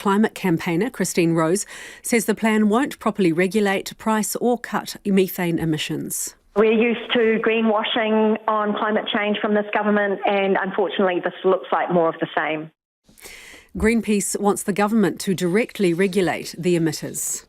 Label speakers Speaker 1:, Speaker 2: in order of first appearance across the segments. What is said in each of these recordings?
Speaker 1: Climate campaigner Christine Rose says the plan won't properly regulate, price or cut methane emissions.
Speaker 2: We're used to greenwashing on climate change from this government, and unfortunately this looks like more of the same.
Speaker 1: Greenpeace wants the government to directly regulate the emitters.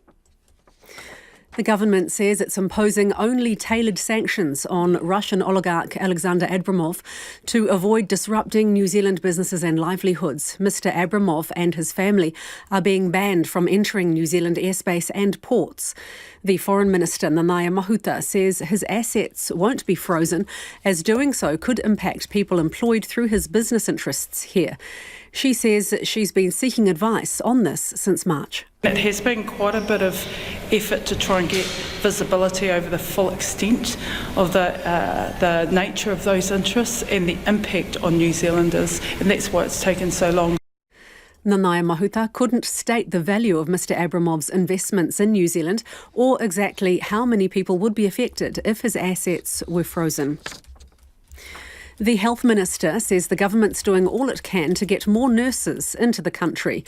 Speaker 1: The government says it's imposing only tailored sanctions on Russian oligarch Alexander Abramov to avoid disrupting New Zealand businesses and livelihoods. Mr. Abramov and his family are being banned from entering New Zealand airspace and ports. The Foreign Minister, Nanaia Mahuta, says his assets won't be frozen, as doing so could impact people employed through his business interests here. She says she's been seeking advice on this since March.
Speaker 3: It has been quite a bit of effort to try and get visibility over the full extent of the nature of those interests and the impact on New Zealanders, and that's why it's taken so long.
Speaker 1: Nanaia Mahuta couldn't state the value of Mr. Abramov's investments in New Zealand or exactly how many people would be affected if his assets were frozen. The Health Minister says the government's doing all it can to get more nurses into the country.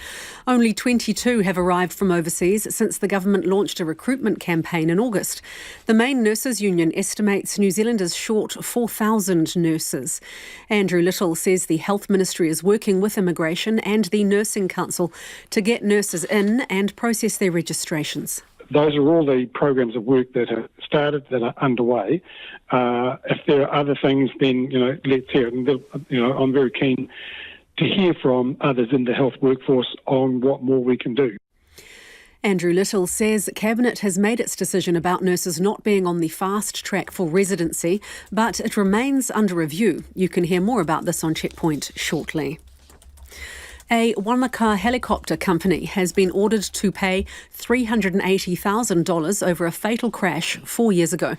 Speaker 1: Only 22 have arrived from overseas since the government launched a recruitment campaign in August. The main nurses union estimates New Zealand is short 4,000 nurses. Andrew Little says the Health Ministry is working with Immigration and the Nursing Council to get nurses in and process their registrations.
Speaker 4: Those are all the programs of work that are started, that are underway. If there are other things, then, let's hear it. And, I'm very keen to hear from others in the health workforce on what more we can do.
Speaker 1: Andrew Little says Cabinet has made its decision about nurses not being on the fast track for residency, but it remains under review. You can hear more about this on Checkpoint shortly. A Wanaka helicopter company has been ordered to pay $380,000 over a fatal crash 4 years ago.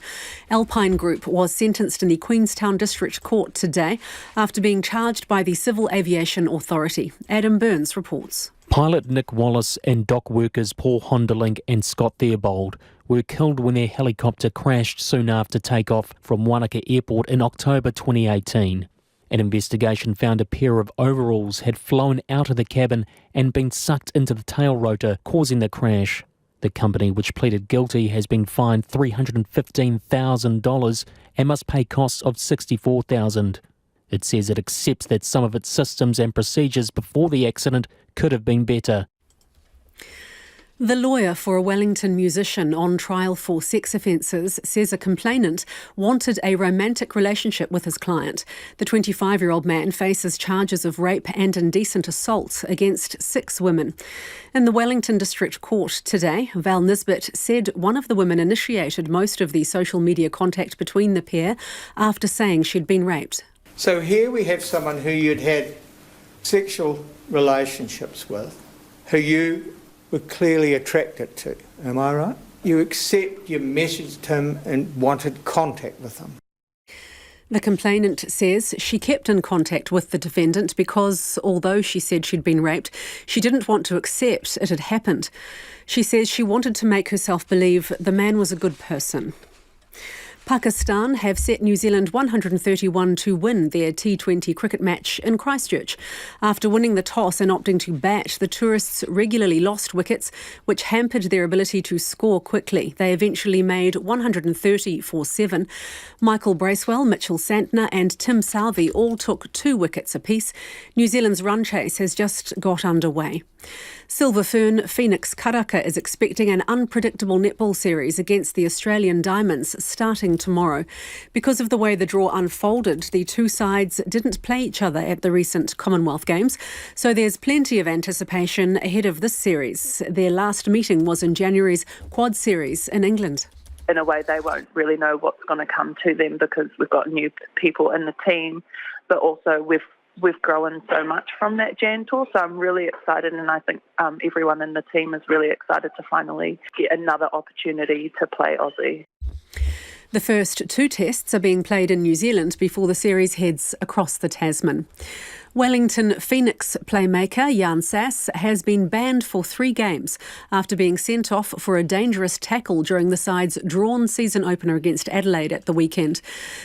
Speaker 1: Alpine Group was sentenced in the Queenstown District Court today after being charged by the Civil Aviation Authority. Adam Burns reports.
Speaker 5: Pilot Nick Wallace and dock workers Paul Honderling and Scott Theobald were killed when their helicopter crashed soon after takeoff from Wanaka Airport in October 2018. An investigation found a pair of overalls had flown out of the cabin and been sucked into the tail rotor, causing the crash. The company, which pleaded guilty, has been fined $315,000 and must pay costs of $64,000. It says it accepts that some of its systems and procedures before the accident could have been better.
Speaker 1: The lawyer for a Wellington musician on trial for sex offences says a complainant wanted a romantic relationship with his client. The 25-year-old man faces charges of rape and indecent assault against 6 women. In the Wellington District Court today, Val Nisbet said one of the women initiated most of the social media contact between the pair after saying she'd been raped.
Speaker 6: So here we have someone who you'd had sexual relationships with, who you were clearly attracted to. Am I right? You messaged him and wanted contact with him.
Speaker 1: The complainant says she kept in contact with the defendant because, although she said she'd been raped, she didn't want to accept it had happened. She says she wanted to make herself believe the man was a good person. Pakistan have set New Zealand 131 to win their T20 cricket match in Christchurch. After winning the toss and opting to bat, the tourists regularly lost wickets, which hampered their ability to score quickly. They eventually made 130 for 7. Michael Bracewell, Mitchell Santner and Tim Salvi all took 2 wickets apiece. New Zealand's run chase has just got underway. Silver Fern Phoenix Karaka is expecting an unpredictable netball series against the Australian Diamonds starting tomorrow. Because of the way the draw unfolded, the two sides didn't play each other at the recent Commonwealth Games, so there's plenty of anticipation ahead of this series. Their last meeting was in January's Quad Series in England.
Speaker 7: In a way, they won't really know what's going to come to them because we've got new people in the team, but also we've grown so much from that Jan tour, so I'm really excited, and I think everyone in the team is really excited to finally get another opportunity to play Aussie.
Speaker 1: The first 2 tests are being played in New Zealand before the series heads across the Tasman. Wellington Phoenix playmaker Jan Sass has been banned for 3 games after being sent off for a dangerous tackle during the side's drawn season opener against Adelaide at the weekend.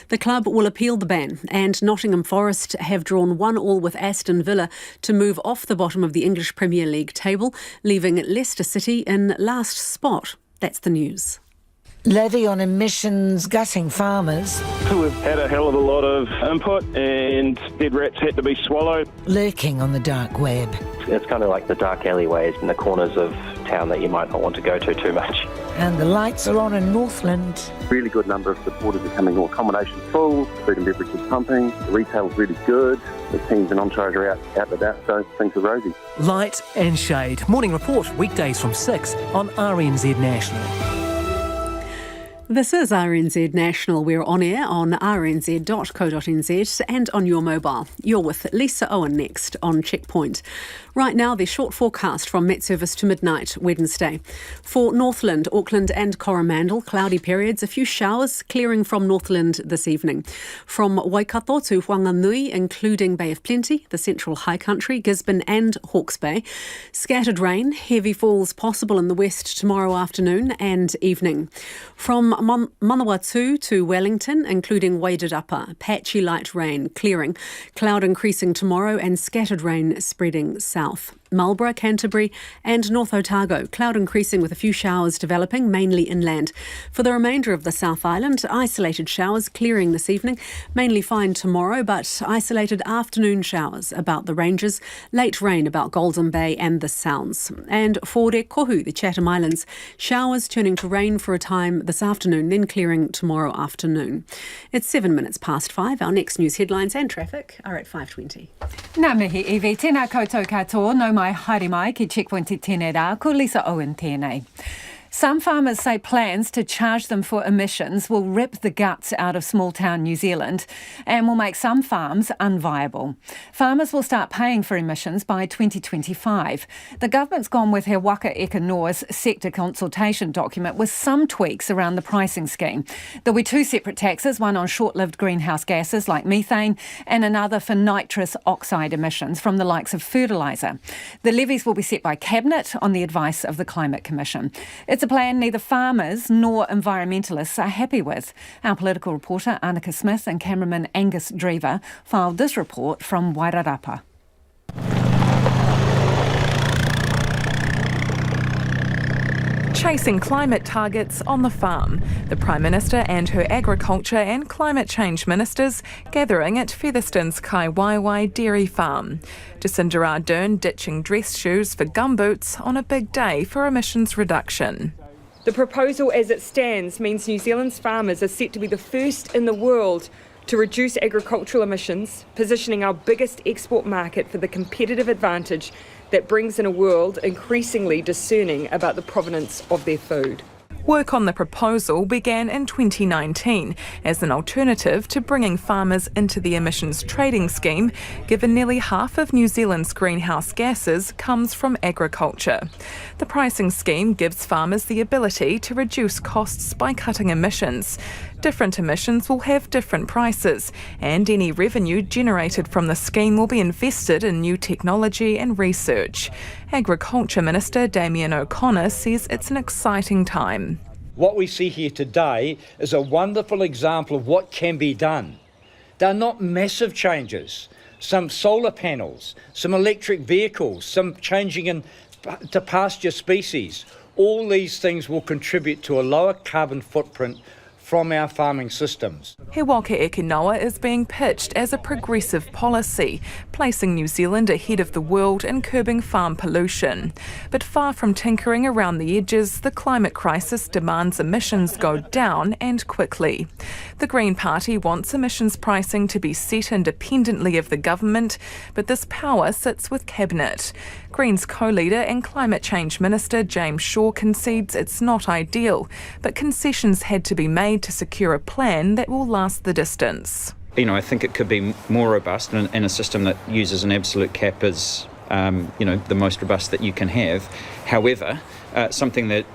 Speaker 1: The club will appeal the ban, and Nottingham Forest have drawn 1-1 with Aston Villa to move off the bottom of the English Premier League table, leaving Leicester City in last spot. That's the news.
Speaker 8: Levy on emissions gutting farmers.
Speaker 9: We've had a hell of a lot of input and dead rats had to be swallowed.
Speaker 8: Lurking on the dark web.
Speaker 10: It's kind of like the dark alleyways in the corners of town that you might not want to go to too much.
Speaker 8: And the lights are on in Northland.
Speaker 11: Really good number of supporters are coming, all accommodations full, food and beverages pumping, the retail's really good, the teams and entourage are out and about, so things are rosy.
Speaker 12: Light and shade. Morning Report, weekdays from 6 on RNZ National.
Speaker 1: This is RNZ National. We're on air on rnz.co.nz and on your mobile. You're with Lisa Owen next on Checkpoint. Right now, the short forecast from Met Service to midnight Wednesday. For Northland, Auckland and Coromandel, cloudy periods, a few showers clearing from Northland this evening. From Waikato to Whanganui, including Bay of Plenty, the Central High Country, Gisborne and Hawke's Bay. Scattered rain, heavy falls possible in the west tomorrow afternoon and evening. From Manawatu to Wellington, including Wairarapa, patchy light rain clearing, cloud increasing tomorrow and scattered rain spreading south. Marlborough, Canterbury and North Otago, cloud increasing with a few showers developing, mainly inland. For the remainder of the South Island, isolated showers clearing this evening, mainly fine tomorrow, but isolated afternoon showers about the ranges, late rain about Golden Bay and the Sounds. And for Kohu, the Chatham Islands, showers turning to rain for a time this afternoon, then clearing tomorrow afternoon. It's 7 minutes past 5. Our next news headlines and traffic are at 5:20.
Speaker 13: Nā mihi iwi, tēnā koutou katoa, no mai haere mai ki Checkpoint I tēnei rā, ko Lisa Owen tēnei. Some farmers say plans to charge them for emissions will rip the guts out of small-town New Zealand and will make some farms unviable. Farmers will start paying for emissions by 2025. The government's gone with He Waka Eka Noa's sector consultation document with some tweaks around the pricing scheme. There'll be 2 separate taxes, one on short-lived greenhouse gases like methane and another for nitrous oxide emissions from the likes of fertiliser. The levies will be set by Cabinet on the advice of the Climate Commission. It's a plan neither farmers nor environmentalists are happy with. Our political reporter Annika Smith and cameraman Angus Drever filed this report from Wairarapa.
Speaker 14: Chasing climate targets on the farm. The Prime Minister and her Agriculture and Climate Change Ministers gathering at Featherstone's Kaiwaiwai dairy farm. Jacinda Ardern ditching dress shoes for gumboots on a big day for emissions reduction.
Speaker 15: The proposal as it stands means New Zealand's farmers are set to be the first in the world to reduce agricultural emissions, positioning our biggest export market for the competitive advantage that brings in a world increasingly discerning about the provenance of their food.
Speaker 14: Work on the proposal began in 2019 as an alternative to bringing farmers into the emissions trading scheme, given nearly half of New Zealand's greenhouse gases comes from agriculture. The pricing scheme gives farmers the ability to reduce costs by cutting emissions. Different emissions will have different prices, and any revenue generated from the scheme will be invested in new technology and research. Agriculture Minister Damien O'Connor says it's an exciting time.
Speaker 16: What we see here today is a wonderful example of what can be done. They're not massive changes. Some solar panels, some electric vehicles, some changing to pasture species. All these things will contribute to a lower carbon footprint from our farming systems.
Speaker 14: He Waka Eka Noa is being pitched as a progressive policy, placing New Zealand ahead of the world in curbing farm pollution. But far from tinkering around the edges, the climate crisis demands emissions go down and quickly. The Green Party wants emissions pricing to be set independently of the government, but this power sits with Cabinet. Greens co-leader and Climate Change Minister James Shaw concedes it's not ideal, but concessions had to be made to secure a plan that will last the distance.
Speaker 17: I think it could be more robust, and a system that uses an absolute cap is, the most robust that you can have. However, something that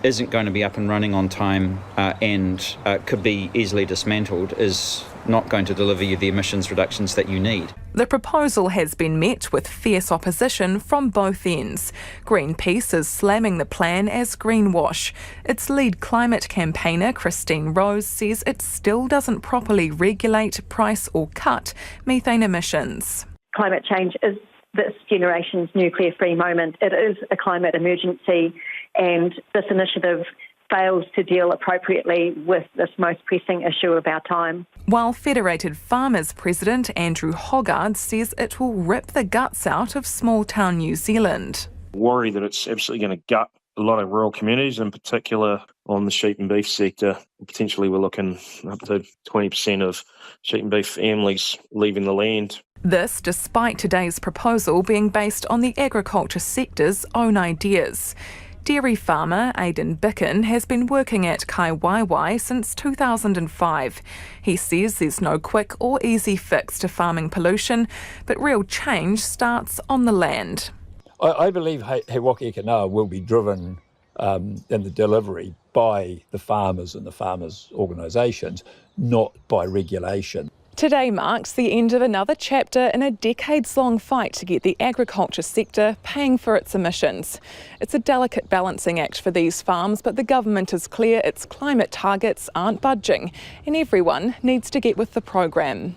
Speaker 17: isn't going to be up and running on time and could be easily dismantled is not going to deliver you the emissions reductions that you need.
Speaker 14: The proposal has been met with fierce opposition from both ends. Greenpeace is slamming the plan as greenwash. Its lead climate campaigner, Christine Rose, says it still doesn't properly regulate, price or cut methane emissions.
Speaker 2: Climate change is this generation's nuclear-free moment. It is a climate emergency, and this initiative fails to deal appropriately with this most pressing issue of our time.
Speaker 14: While Federated Farmers President Andrew Hoggard says it will rip the guts out of small-town New Zealand.
Speaker 18: Worry that it's absolutely going to gut a lot of rural communities, in particular on the sheep and beef sector. Potentially we're looking up to 20% of sheep and beef families leaving the land.
Speaker 14: This despite today's proposal being based on the agriculture sector's own ideas. Dairy farmer Aidan Bicken has been working at Kaiwaiwai since 2005. He says there's no quick or easy fix to farming pollution, but real change starts on the land.
Speaker 19: I believe He Waka Eke Noa will be driven in the delivery by the farmers and the farmers' organisations, not by regulation.
Speaker 14: Today marks the end of another chapter in a decades-long fight to get the agriculture sector paying for its emissions. It's a delicate balancing act for these farms, but the government is clear its climate targets aren't budging, and everyone needs to get with the program.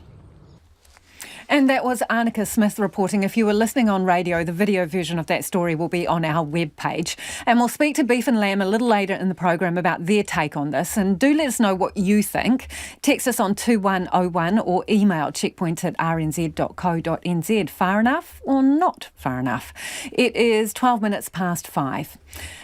Speaker 13: And that was Annika Smith reporting. If you were listening on radio, the video version of that story will be on our webpage. And we'll speak to Beef and Lamb a little later in the program about their take on this. And do let us know what you think. Text us on 2101 or email checkpoint@rnz.co.nz. Far enough or not far enough? It is 12 minutes past 5.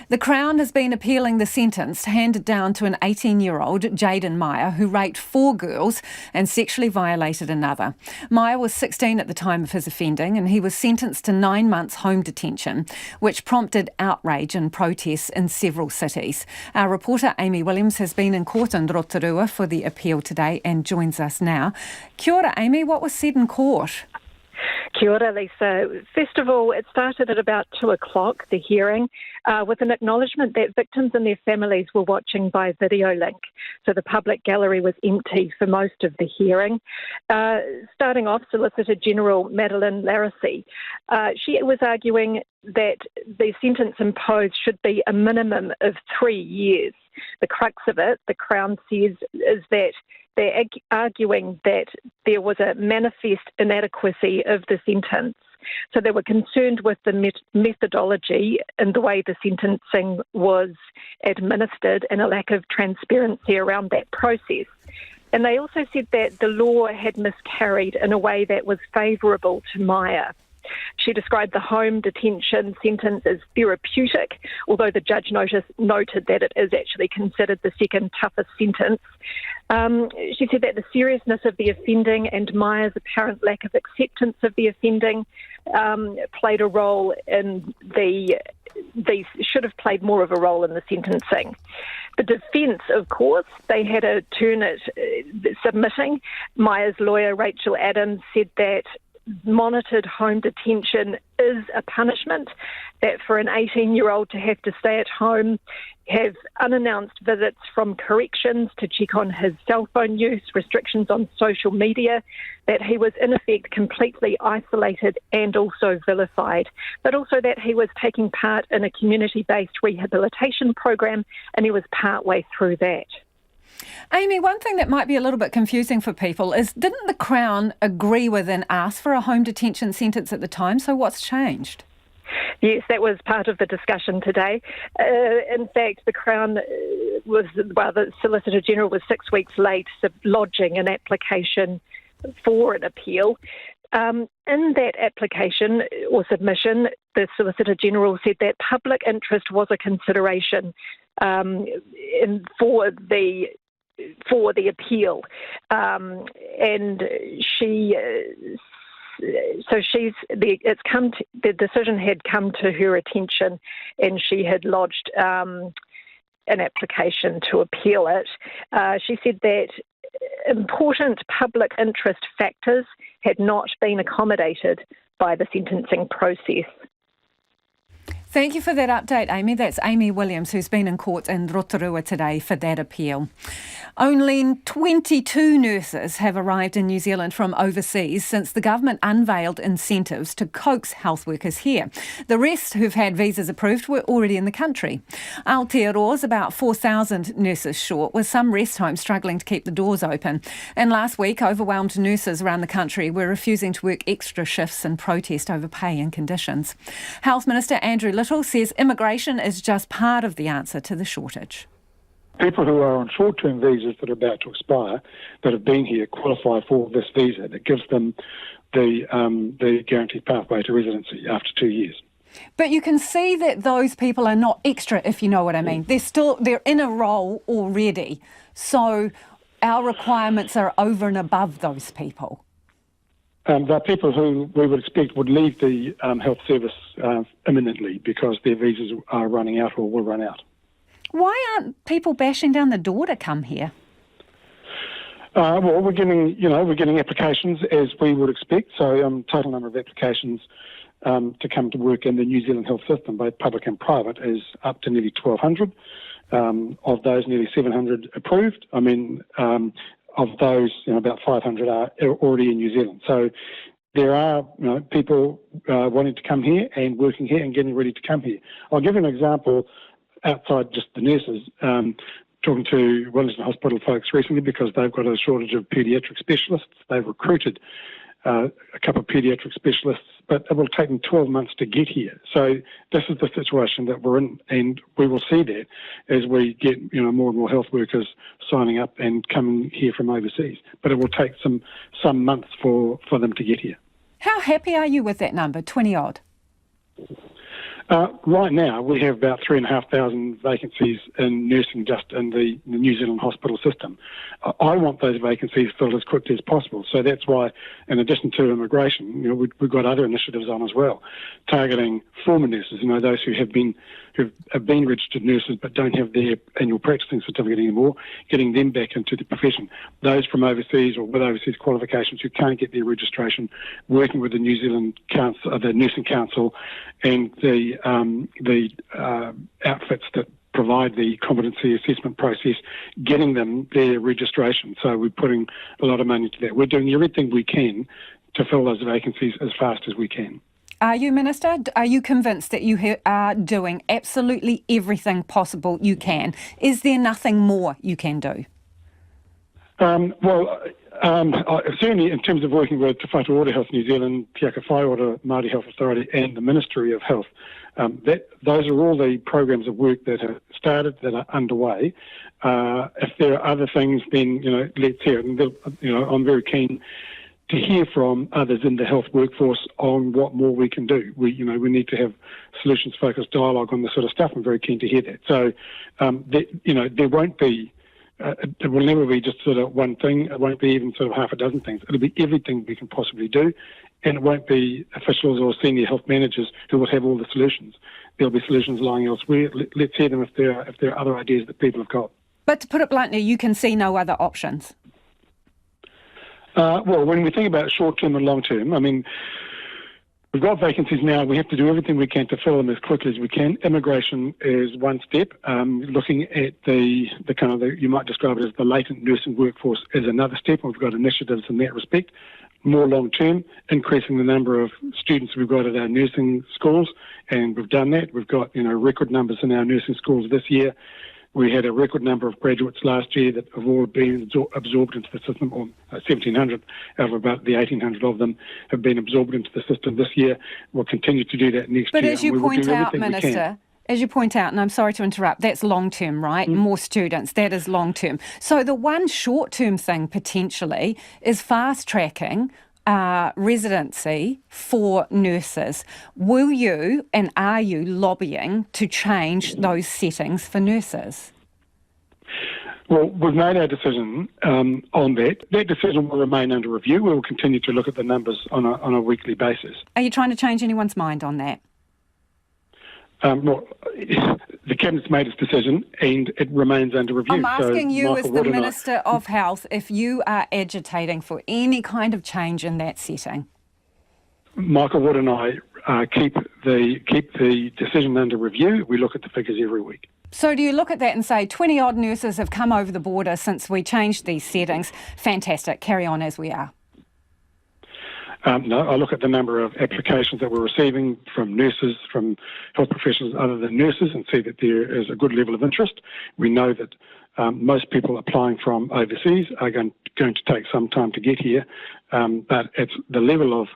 Speaker 13: The Crown has been appealing the sentence handed down to an 18-year-old, Jaden Meyer, who raped 4 girls and sexually violated another. Meyer was 16 at the time of his offending, and he was sentenced to 9 months home detention, which prompted outrage and protests in several cities. Our reporter Amy Williams has been in court in Rotorua for the appeal today and joins us now. Kia ora, Amy. What was said in court?
Speaker 20: Kia ora, Lisa. First of all, it started at about 2 o'clock, the hearing, with an acknowledgement that victims and their families were watching by video link. So the public gallery was empty for most of the hearing. Starting off, Solicitor General Madeline Larissy, she was arguing that the sentence imposed should be a minimum of 3 years. The crux of it, the Crown says, is that they're arguing that there was a manifest inadequacy of the sentence. So they were concerned with the methodology and the way the sentencing was administered and a lack of transparency around that process. And they also said that the law had miscarried in a way that was favourable to Meyer. She described the home detention sentence as therapeutic, although the judge noted that it is actually considered the second toughest sentence. She said that the seriousness of the offending and Meyer's apparent lack of acceptance of the offending played a role in these should have played more of a role in the sentencing. The defence, of course, they had a turn at submitting. Meyer's lawyer, Rachel Adams, said that monitored home detention is a punishment, that for an 18-year-old to have to stay at home, have unannounced visits from corrections to check on his cell phone use, restrictions on social media, that he was in effect completely isolated and also vilified, but also that he was taking part in a community-based rehabilitation program and he was partway through that.
Speaker 13: Amy, one thing that might be a little bit confusing for people is, didn't the Crown agree with and ask for a home detention sentence at the time? So what's changed?
Speaker 20: Yes, that was part of the discussion today. In fact, the Crown the Solicitor General was 6 weeks late lodging an application for an appeal. In that application or submission, the Solicitor General said that public interest was a consideration for the appeal, and the decision had come to her attention, and she had lodged an application to appeal it. She said that important public interest factors had not been accommodated by the sentencing process.
Speaker 13: Thank you for that update, Amy. That's Amy Williams, who's been in court in Rotorua today for that appeal. Only 22 nurses have arrived in New Zealand from overseas since the government unveiled incentives to coax health workers here. The rest who've had visas approved were already in the country. Aotearoa's about 4,000 nurses short, with some rest homes struggling to keep the doors open. And last week, overwhelmed nurses around the country were refusing to work extra shifts in protest over pay and conditions. Health Minister Andrew Little says immigration is just part of the answer to the shortage.
Speaker 4: People who are on short-term visas that are about to expire, that have been here, qualify for this visa that gives them the guaranteed pathway to residency after 2 years.
Speaker 13: But you can see that those people are not extra, if you know what I mean. They're in a role already. So our requirements are over and above those people.
Speaker 4: They're people who we would expect would leave the health service imminently because their visas are running out or will run out.
Speaker 13: Why aren't people bashing down the door to come here?
Speaker 4: Well, we're getting applications as we would expect. So, total number of applications to come to work in the New Zealand health system, both public and private, is up to nearly 1,200. Of those, nearly 700 approved. Of those, about 500 are already in New Zealand. So there are people wanting to come here and working here and getting ready to come here. I'll give you an example outside just the nurses. Talking to Wellington Hospital folks recently because they've got a shortage of paediatric specialists. They've recruited a couple of paediatric specialists, but it will take them 12 months to get here. So this is the situation that we're in, and we will see that as we get more and more health workers signing up and coming here from overseas. But it will take some months for them to get here.
Speaker 13: How happy are you with that number, 20-odd?
Speaker 4: Right now, we have about 3,500 vacancies in nursing just in the New Zealand hospital system. I want those vacancies filled as quickly as possible. So that's why, in addition to immigration, we've got other initiatives on as well, targeting former nurses, those who have been registered nurses but don't have their annual practicing certificate anymore, getting them back into the profession. Those from overseas or with overseas qualifications who can't get their registration, working with the New Zealand Council, the Nursing Council, and the outfits that provide the competency assessment process, getting them their registration. So we're putting a lot of money to that. We're doing everything we can to fill those vacancies as fast as we can.
Speaker 13: Are you, Minister? Are you convinced that you are doing absolutely everything possible you can? Is there nothing more you can do?
Speaker 4: Certainly in terms of working with Te Whatu Ora Health New Zealand, Te Aka Whai Ora Māori Health Authority and the Ministry of Health, those are all the programs of work that have started, that are underway. If there are other things, then, let's hear it. And, I'm very keen to hear from others in the health workforce on what more we can do. We need to have solutions-focused dialogue on this sort of stuff. I'm very keen to hear that. So, there won't be, it will never be just sort of one thing. It won't be even sort of half a dozen things. It'll be everything we can possibly do, and it won't be officials or senior health managers who will have all the solutions. There'll be solutions lying elsewhere. Let's hear them if there are other ideas that people have got.
Speaker 13: But to put it bluntly, you can see no other options.
Speaker 4: Well, when we think about short-term and long-term, we've got vacancies now. We have to do everything we can to fill them as quickly as we can. Immigration is one step. Looking at the you might describe it as the latent nursing workforce is another step. We've got initiatives in that respect. More long-term, increasing the number of students we've got at our nursing schools, and we've done that. We've got record numbers in our nursing schools this year. We had a record number of graduates last year that have all been absorbed into the system, or 1,700 out of about the 1,800 of them have been absorbed into the system this year. We'll continue to do that next year.
Speaker 13: But as you point out, Minister, and I'm sorry to interrupt, that's long-term, right? More students, that is long-term. So the one short-term thing potentially is fast-tracking residency for nurses. Will you and are you lobbying to change those settings for nurses?
Speaker 4: Well, we've made our decision on that. That decision will remain under review. We will continue to look at the numbers on a weekly basis.
Speaker 13: Are you trying to change anyone's mind on that?
Speaker 4: The Cabinet's made its decision and it remains under review.
Speaker 13: I'm asking you as the Minister of Health if you are agitating for any kind of change in that setting.
Speaker 4: Michael Wood and I keep the decision under review. We look at the figures every week.
Speaker 13: So do you look at that and say 20-odd nurses have come over the border since we changed these settings? Fantastic. Carry on as we are.
Speaker 4: No, I look at the number of applications that we're receiving from nurses, from health professionals other than nurses, and see that there is a good level of interest. We know that most people applying from overseas are going to take some time to get here, but it's the level of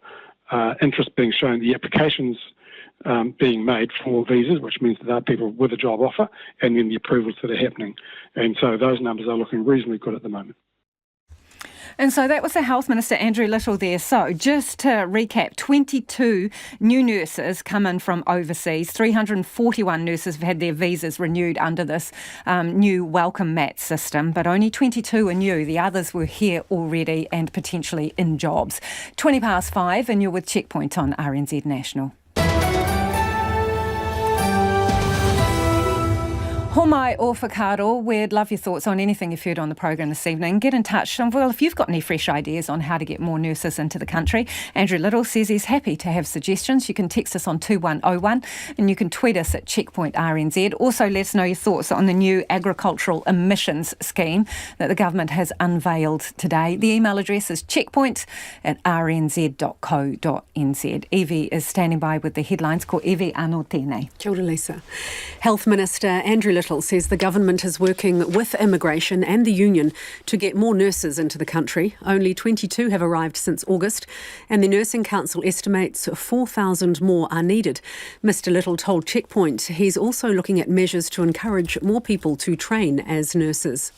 Speaker 4: interest being shown, the applications being made for visas, which means that there are people with a job offer, and then the approvals that are happening. And so those numbers are looking reasonably good at the moment.
Speaker 13: And so that was the Health Minister, Andrew Little, there. So just to recap, 22 new nurses come in from overseas. 341 nurses have had their visas renewed under this new welcome mat system, but only 22 are new. The others were here already and potentially in jobs. 5:20, and you're with Checkpoint on RNZ National. Homai o whakaaro, we'd love your thoughts on anything you've heard on the programme this evening. Get in touch. Well, if you've got any fresh ideas on how to get more nurses into the country, Andrew Little says he's happy to have suggestions. You can text us on 2101 and you can tweet us at Checkpoint RNZ. Also, let us know your thoughts on the new agricultural emissions scheme that the government has unveiled today. The email address is checkpoint@rnz.co.nz. Evie is standing by with the headlines. Ko Evie anō tēnei.
Speaker 1: Kia ora, Lisa. Health Minister Andrew Little says the government is working with immigration and the union to get more nurses into the country. Only 22 have arrived since August, and the Nursing Council estimates 4,000 more are needed. Mr Little told Checkpoint he's also looking at measures to encourage more people to train as nurses.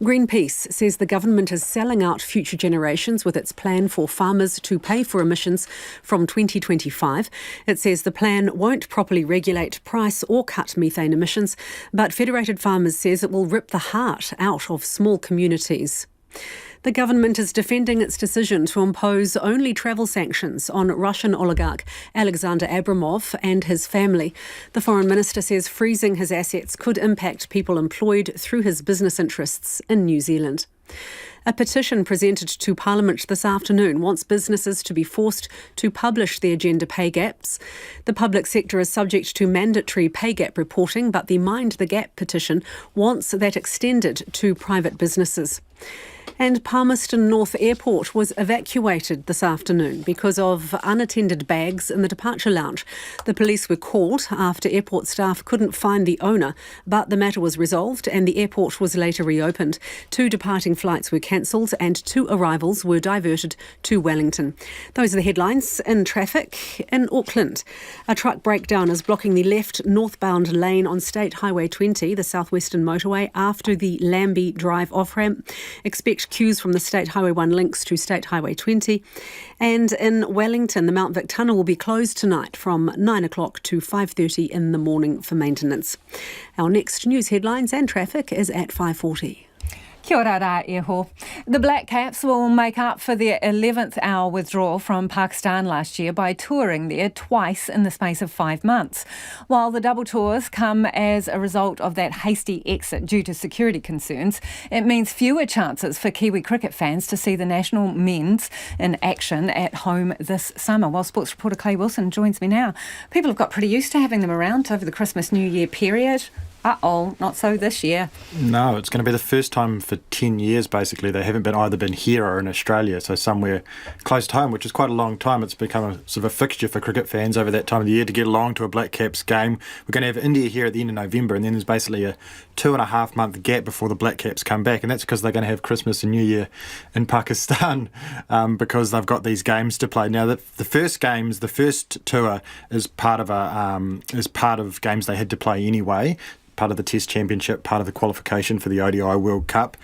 Speaker 1: Greenpeace says the government is selling out future generations with its plan for farmers to pay for emissions from 2025. It says the plan won't properly regulate price or cut methane emissions, but Federated Farmers says it will rip the heart out of small communities. The government is defending its decision to impose only travel sanctions on Russian oligarch Alexander Abramov and his family. The Foreign Minister says freezing his assets could impact people employed through his business interests in New Zealand. A petition presented to Parliament this afternoon wants businesses to be forced to publish their gender pay gaps. The public sector is subject to mandatory pay gap reporting, but the Mind the Gap petition wants that extended to private businesses. And Palmerston North Airport was evacuated this afternoon because of unattended bags in the departure lounge. The police were called after airport staff couldn't find the owner, but the matter was resolved and the airport was later reopened. 2 departing flights were cancelled and 2 arrivals were diverted to Wellington. Those are the headlines. In traffic in Auckland, a truck breakdown is blocking the left northbound lane on State Highway 20, the southwestern motorway, after the Lambie Drive off-ramp. Expect queues from the State Highway 1 links to State Highway 20. And in Wellington, the Mount Vic Tunnel will be closed tonight from 9 o'clock to 5:30 in the morning for maintenance. Our next news headlines and traffic is at 5:40.
Speaker 13: Kia ora rā e ho. The Black Caps will make up for their 11th hour withdrawal from Pakistan last year by touring there twice in the space of 5 months. While the double tours come as a result of that hasty exit due to security concerns, it means fewer chances for Kiwi cricket fans to see the national men's in action at home this summer. While sports reporter Clay Wilson joins me now. People have got pretty used to having them around over the Christmas New Year period. Not so this year.
Speaker 21: No, it's going to be the first time for 10 years, basically. They haven't either been here or in Australia, so somewhere close to home, which is quite a long time. It's become a sort of a fixture for cricket fans over that time of the year to get along to a Black Caps game. We're going to have India here at the end of November, and then there's basically a 2.5-month gap before the Black Caps come back, and that's because they're going to have Christmas and New Year in Pakistan because they've got these games to play. Now, the first tour is part of games they had to play anyway. Part of the Test Championship, part of the qualification for the ODI World Cup.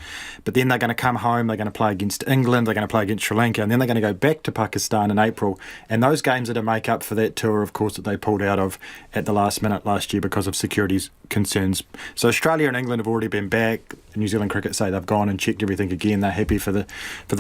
Speaker 21: But then they're going to come home, they're going to play against England, they're going to play against Sri Lanka, and then they're going to go back to Pakistan in April. And those games are to make up for that tour, of course, that they pulled out of at the last minute last year because of security concerns. So Australia and England have already been back. New Zealand cricket say they've gone and checked everything again. They're happy for the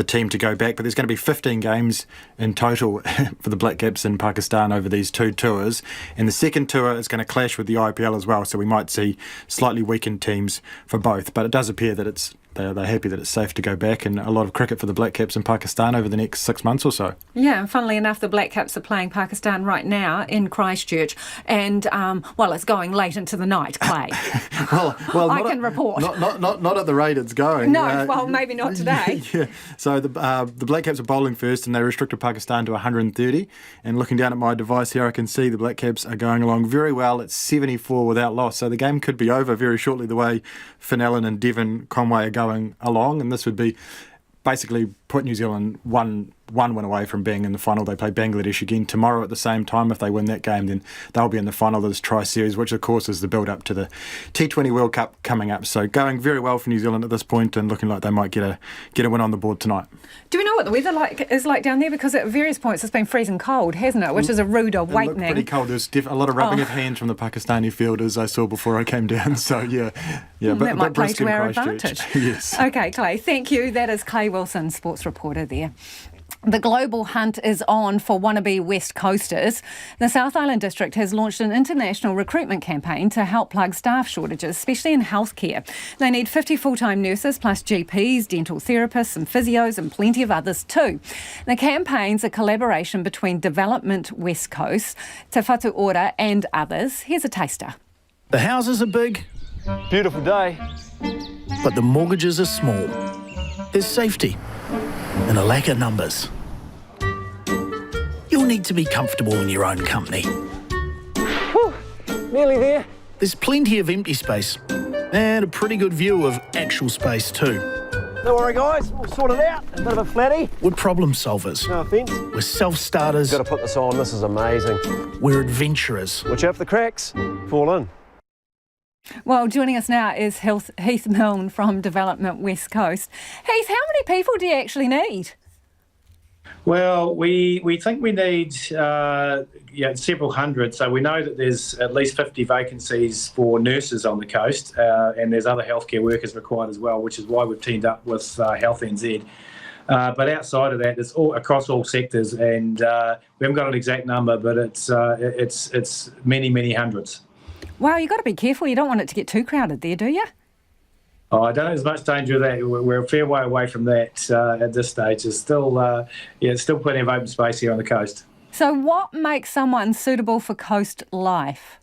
Speaker 21: team to go back. But there's going to be 15 games in total for the Black Caps in Pakistan over these 2 tours. And the second tour is going to clash with the IPL as well. So we might see slightly weakened teams for both. But it does appear that it's they're happy that it's safe to go back, and a lot of cricket for the Black Caps in Pakistan over the next 6 months or so.
Speaker 13: Yeah, and funnily enough, the Black Caps are playing Pakistan right now in Christchurch, and it's going late into the night, Clay.
Speaker 21: well,
Speaker 13: I can report.
Speaker 21: Not at the rate it's going.
Speaker 13: No, maybe not today.
Speaker 21: Yeah. So the Black Caps are bowling first, and they restricted Pakistan to 130. And looking down at my device here, I can see the Black Caps are going along very well at 74 without loss. So the game could be over very shortly the way Fenelon and Devon Conway are going along, and this would be basically put New Zealand one win away from being in the final. They play Bangladesh again tomorrow at the same time. If they win that game, then they'll be in the final of this tri-series, which of course is the build-up to the T20 World Cup coming up. So going very well for New Zealand at this point, and looking like they might get a win on the board tonight.
Speaker 13: Do we know what the weather is like down there? Because at various points it's been freezing cold, hasn't it? Which is a rude awakening.
Speaker 21: It looked pretty cold. There's a lot of rubbing of hands from the Pakistani fielders I saw before I came down. So yeah,
Speaker 13: that might play to our advantage.
Speaker 21: Yes.
Speaker 13: Okay, Clay, thank you. That is Clay Wilson, sports reporter there. The global hunt is on for wannabe West Coasters. The South Island District has launched an international recruitment campaign to help plug staff shortages, especially in healthcare. They need 50 full-time nurses plus GPs, dental therapists and physios and plenty of others too. The campaign's a collaboration between Development West Coast, Te Whatu Ora and others. Here's a taster.
Speaker 3: The houses are big.
Speaker 22: Beautiful day.
Speaker 3: But the mortgages are small. There's safety and a lack of numbers. You'll need to be comfortable in your own company.
Speaker 22: Whew, nearly there.
Speaker 3: There's plenty of empty space and a pretty good view of actual space too.
Speaker 22: Don't worry guys, we'll sort it out. A bit of a flatty.
Speaker 3: We're problem solvers.
Speaker 22: No offence.
Speaker 3: We're self-starters.
Speaker 22: Got to put this on, this is amazing.
Speaker 3: We're adventurers.
Speaker 22: Watch out for the cracks, fall in.
Speaker 13: Well, joining us now is Heath Milne from Development West Coast. Heath, how many people do you actually need?
Speaker 23: Well, we think we need several hundred. So we know that there's at least 50 vacancies for nurses on the coast, and there's other healthcare workers required as well, which is why we've teamed up with Health NZ. But outside of that, it's all across all sectors, and we haven't got an exact number, but it's many hundreds.
Speaker 13: Well, you've got to be careful. You don't want it to get too crowded there, do you?
Speaker 23: Oh, I don't think there's much danger of that. We're a fair way away from that at this stage. There's still, still plenty of open space here on the coast.
Speaker 13: So what makes someone suitable for coast life?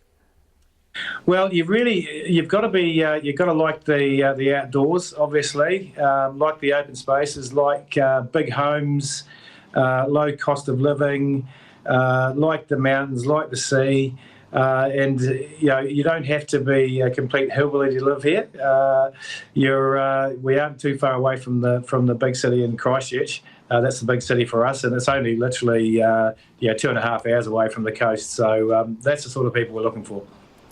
Speaker 23: Well, you've got to like the outdoors, obviously, like the open spaces, like big homes, low cost of living, like the mountains, like the sea. And you don't have to be a complete hillbilly to live here. We aren't too far away from the big city in Christchurch. That's the big city for us, and it's only literally 2.5 hours away from the coast. So that's the sort of people we're looking for.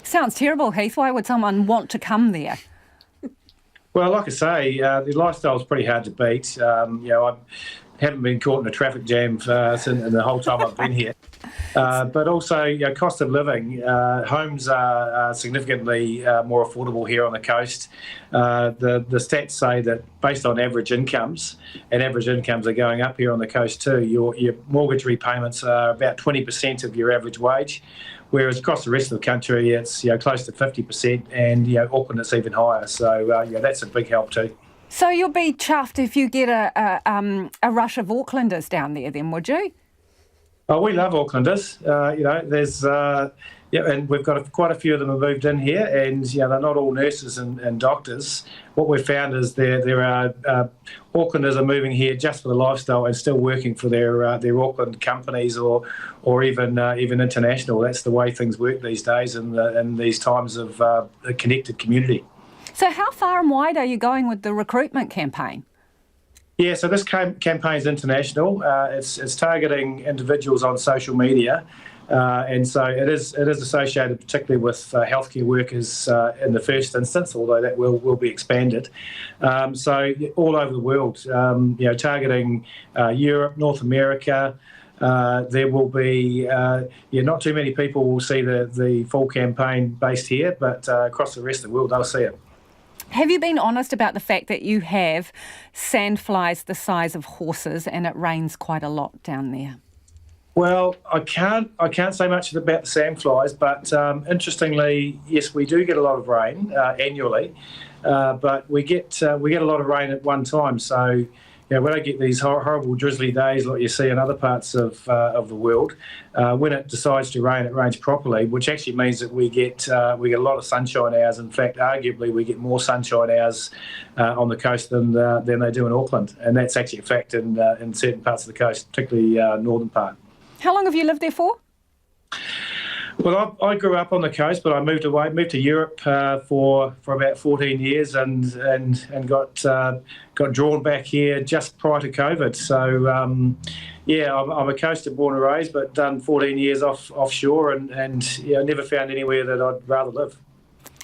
Speaker 13: Sounds terrible, Heath. Why would someone want to come there?
Speaker 23: Well, like I say, the lifestyle's pretty hard to beat. I haven't been caught in a traffic jam since the whole time I've been here. But also, cost of living. Homes are significantly more affordable here on the coast. The stats say that based on average incomes, and average incomes are going up here on the coast too, your mortgage repayments are about 20% of your average wage, whereas across the rest of the country it's close to 50%, and Auckland it's even higher. So that's a big help too.
Speaker 13: So you'll be chuffed if you get a rush of Aucklanders down there then, would you?
Speaker 23: Oh, we love Aucklanders. There's and we've got quite a few of them have moved in here, and they're not all nurses and doctors. What we've found is there are Aucklanders are moving here just for the lifestyle and still working for their Auckland companies or even international. That's the way things work these days in these times of a connected community.
Speaker 13: So how far and wide are you going with the recruitment campaign?
Speaker 23: Yeah, so this campaign is international. It's targeting individuals on social media, and so it is associated particularly with healthcare workers in the first instance, although that will be expanded. So all over the world, targeting Europe, North America. There will be not too many people will see the full campaign based here, but across the rest of the world they'll see it.
Speaker 13: Have you been honest about the fact that you have sandflies the size of horses and it rains quite a lot down there?
Speaker 23: Well, I can't say much about the sandflies, but interestingly, yes, we do get a lot of rain annually. but we get a lot of rain at one time. So we don't get these horrible drizzly days like you see in other parts of the world. When it decides to rain, it rains properly, which actually means that we get a lot of sunshine hours. In fact, arguably, we get more sunshine hours on the coast than they do in Auckland, and that's actually a fact in certain parts of the coast, particularly northern part.
Speaker 13: How long have you lived there for?
Speaker 23: Well, I grew up on the coast, but I moved to Europe for about 14 years, and got drawn back here just prior to COVID. So I'm a coaster born and raised, but done 14 years offshore, and never found anywhere that I'd rather live.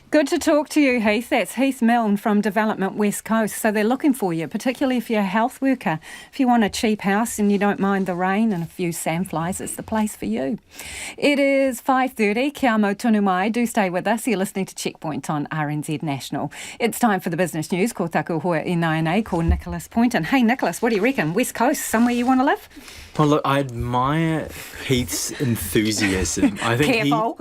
Speaker 13: Good to talk to you, Heath. That's Heath Milne from Development West Coast. So they're looking for you, particularly if you're a health worker. If you want a cheap house and you don't mind the rain and a few sandflies, it's the place for you. It is 5:30. Kia mau tonu mai. Do stay with us. You're listening to Checkpoint on RNZ National. It's time for the business news. Ko taku hoa i nai ko Nicholas Poynton. Hey, Nicholas, what do you reckon? West Coast, somewhere you want to live?
Speaker 5: Well, look, I admire Heath's enthusiasm. I think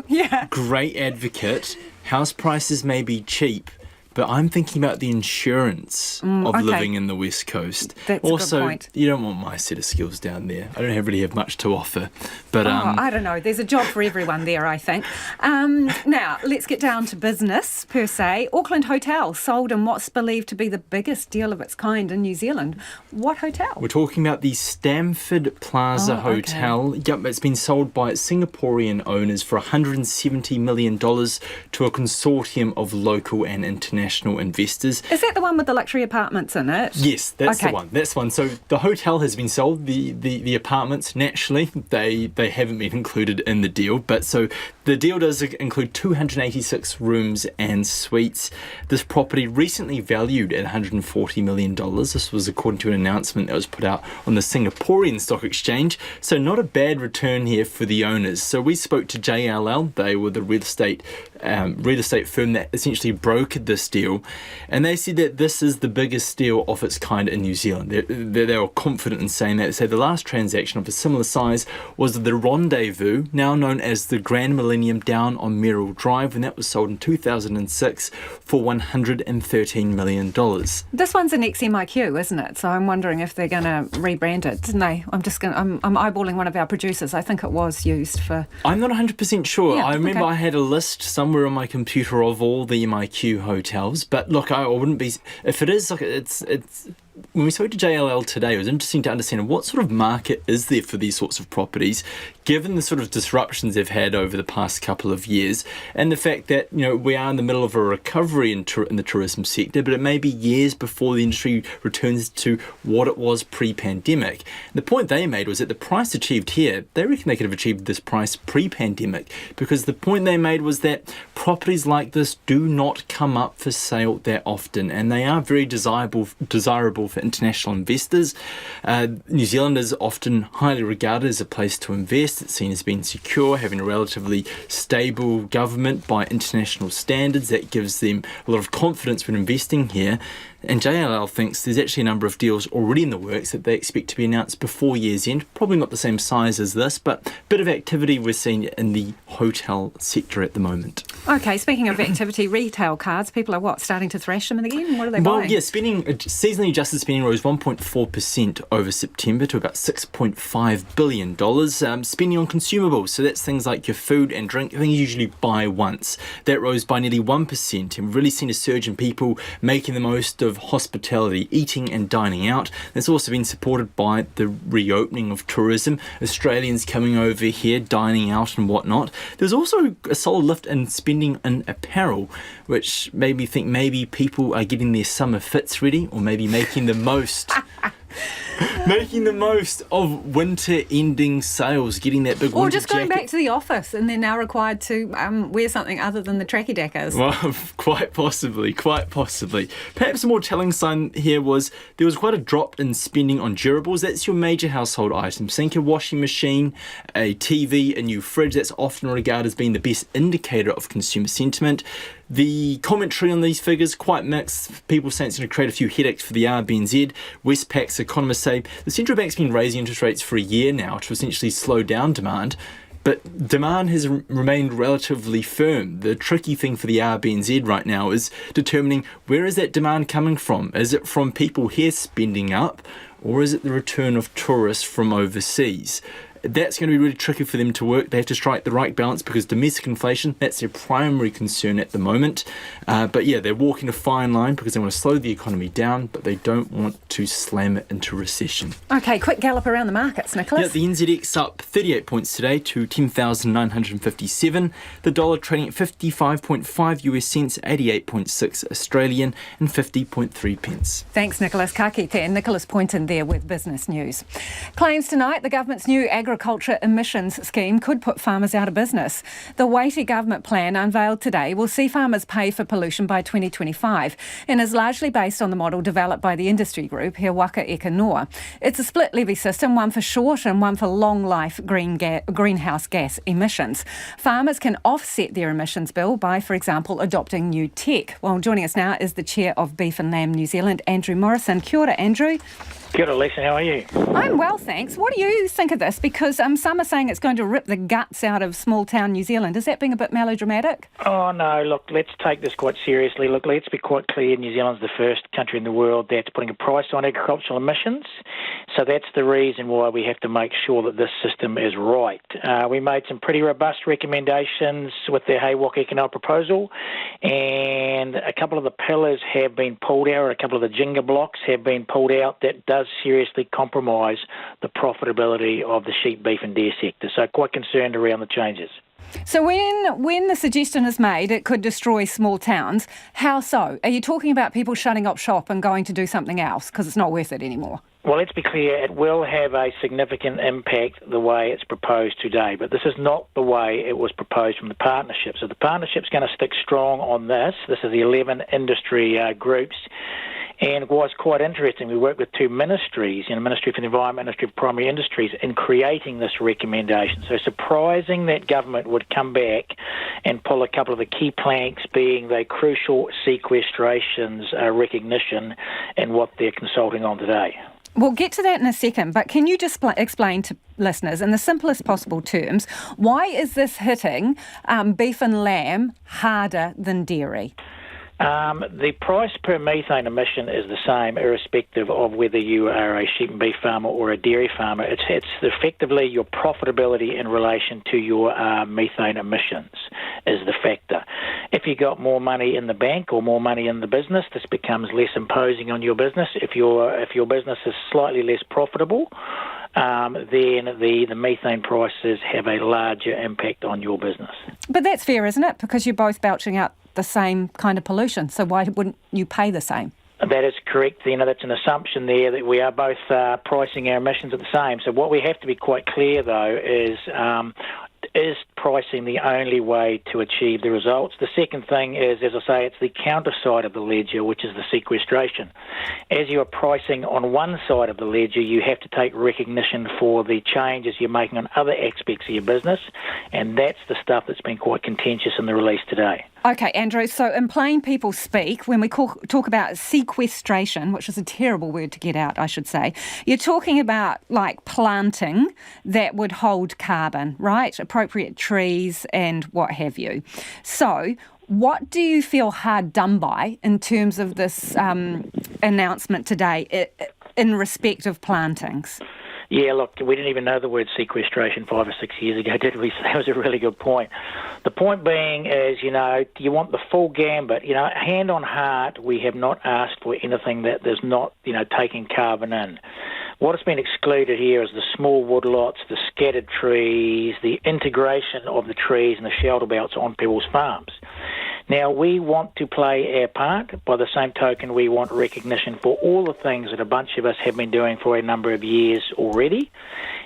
Speaker 5: he's great advocate. House prices may be cheap, but I'm thinking about the insurance of living in the West Coast.
Speaker 13: That's
Speaker 5: also,
Speaker 13: a good point.
Speaker 5: You don't want my set of skills down there. I don't really have much to offer. But
Speaker 13: I don't know. There's a job for everyone there, I think. Now, let's get down to business, per se. Auckland Hotel sold in what's believed to be the biggest deal of its kind in New Zealand. What hotel?
Speaker 5: We're talking about the Stamford Plaza Hotel. Yep, it's been sold by Singaporean owners for $170 million to a consortium of local and international investors.
Speaker 13: Is that the one with the luxury apartments in it?
Speaker 5: Yes, that's the one. That's one. So the hotel has been sold. The apartments, naturally, they haven't been included in the deal. But so the deal does include 286 rooms and suites. This property recently valued at $140 million. This was according to an announcement that was put out on the Singaporean Stock Exchange. So not a bad return here for the owners. So we spoke to JLL. They were the real estate firm that essentially brokered this deal, and they said that this is the biggest deal of its kind in New Zealand. They were confident in saying that. They said the last transaction of a similar size was the Rendezvous, now known as the Grand Millennium, down on Merrill Drive, and that was sold in 2006 for $113 million.
Speaker 13: This one's an XMIQ, isn't it? So I'm wondering if they're going to rebrand it. No, I'm eyeballing one of our producers. I think it was used for...
Speaker 5: I'm not 100% sure.
Speaker 13: Yeah,
Speaker 5: I remember I had a list somewhere on my computer of all the MIQ hotels, but look, I wouldn't be... If it is, look, it's when we spoke to JLL today, it was interesting to understand what sort of market is there for these sorts of properties, given the sort of disruptions they've had over the past couple of years, and the fact that we are in the middle of a recovery in the tourism sector, but it may be years before the industry returns to what it was pre-pandemic. The point they made was that the price achieved here, they reckon they could have achieved this price pre-pandemic, because the point they made was that properties like this do not come up for sale that often, and they are very desirable for international investors. New Zealand is often highly regarded as a place to invest. It's seen as being secure, having a relatively stable government by international standards. That gives them a lot of confidence when investing here. And JLL thinks there's actually a number of deals already in the works that they expect to be announced before year's end. Probably not the same size as this, but a bit of activity we're seeing in the hotel sector at the moment.
Speaker 13: Okay, speaking of activity, retail cards, people are starting to thrash them again? What are they buying?
Speaker 5: Well, yeah, seasonally adjusted spending rose 1.4% over September to about $6.5 billion. Spending on consumables, so that's things like your food and drink, things you usually buy once. That rose by nearly 1%, and we've really seen a surge in people making the most of hospitality, eating and dining out. That's also been supported by the reopening of tourism, Australians coming over here, dining out and whatnot. There's also a solid lift in spending in apparel, which made me think maybe people are getting their summer fits ready, or maybe making the most of winter-ending sales, getting that big winter jacket.
Speaker 13: Or just going back to the office and they're now required to wear something other than the tracky dackers.
Speaker 5: Well, quite possibly. Perhaps a more telling sign here was there was quite a drop in spending on durables. That's your major household items. Think a washing machine, a TV, a new fridge. That's often regarded as being the best indicator of consumer sentiment. The commentary on these figures, quite mixed. People saying it's going to create a few headaches for the RBNZ. Westpac's economists say the central bank's been raising interest rates for a year now to essentially slow down demand. But demand has remained relatively firm. The tricky thing for the RBNZ right now is determining where is that demand coming from? Is it from people here spending up, or is it the return of tourists from overseas? That's going to be really tricky for them to work. They have to strike the right balance because domestic inflation, that's their primary concern at the moment. But yeah, they're walking a fine line because they want to slow the economy down, but they don't want to slam it into recession.
Speaker 13: Okay, quick gallop around the markets, Nicholas.
Speaker 5: Yeah, the NZX up 38 points today to 10,957. The dollar trading at 55.5 US cents, 88.6 Australian and 50.3 pence.
Speaker 13: Thanks, Nicholas. Ka kite. Nicholas Poynton there with Business News. Claims tonight the government's new agriculture emissions scheme could put farmers out of business. The weighty government plan unveiled today will see farmers pay for pollution by 2025 and is largely based on the model developed by the industry group He Waka Eka Noa. It's a split levy system, one for short and one for long life greenhouse gas emissions. Farmers can offset their emissions bill by, for example, adopting new tech. Well, joining us now is the chair of Beef and Lamb New Zealand, Andrew Morrison. Kia ora, Andrew.
Speaker 6: Kia ora, Lisa. How are you?
Speaker 13: I'm well, thanks. What do you think of this? Because some are saying it's going to rip the guts out of small-town New Zealand. Is that being a bit melodramatic?
Speaker 6: Oh, no. Look, let's take this quite seriously. Look, let's be quite clear. New Zealand's the first country in the world that's putting a price on agricultural emissions. So that's the reason why we have to make sure that this system is right. We made some pretty robust recommendations with the He Waka Eka Noa proposal, and a couple of the pillars have been pulled out, or a couple of the Jenga blocks have been pulled out that does seriously compromise the profitability of the sheep, beef and dairy sector. So quite concerned around the changes.
Speaker 13: So when the suggestion is made it could destroy small towns, how so? Are you talking about people shutting up shop and going to do something else because it's not worth it anymore?
Speaker 6: Well, let's be clear, it will have a significant impact the way it's proposed today, but this is not the way it was proposed from the partnership. So the partnership's going to stick strong on this. This is the 11 industry groups. And it was quite interesting. We worked with two ministries, Ministry for the Environment, Ministry of Primary Industries, in creating this recommendation. So surprising that government would come back and pull a couple of the key planks, being the crucial sequestration's recognition and what they're consulting on today.
Speaker 13: We'll get to that in a second, but can you just explain to listeners in the simplest possible terms, why is this hitting beef and lamb harder than dairy?
Speaker 6: The price per methane emission is the same, irrespective of whether you are a sheep and beef farmer or a dairy farmer. It's effectively your profitability in relation to your methane emissions is the factor. If you got more money in the bank or more money in the business, this becomes less imposing on your business. If your business is slightly less profitable, then the methane prices have a larger impact on your business.
Speaker 13: But that's fair, isn't it? Because you're both belching out the same kind of pollution, so why wouldn't you pay the same?
Speaker 6: That is correct. That's an assumption there that we are both pricing our emissions at the same. So what we have to be quite clear, though, is pricing the only way to achieve the results? The second thing is, as I say, it's the counter side of the ledger, which is the sequestration. As you are pricing on one side of the ledger, you have to take recognition for the changes you're making on other aspects of your business, and that's the stuff that's been quite contentious in the release today.
Speaker 13: Okay, Andrew, so in plain people speak, when we talk about sequestration, which is a terrible word to get out, I should say, you're talking about like planting that would hold carbon, right? Appropriate trees and what have you. So what do you feel hard done by in terms of this announcement today in respect of plantings?
Speaker 6: Yeah, look, we didn't even know the word sequestration 5 or 6 years ago, did we? So that was a really good point. The point being is, you want the full gambit. Hand on heart, we have not asked for anything that there's not, taking carbon in. What has been excluded here is the small woodlots, the scattered trees, the integration of the trees and the shelter belts on people's farms. Now, we want to play our part. By the same token, we want recognition for all the things that a bunch of us have been doing for a number of years already.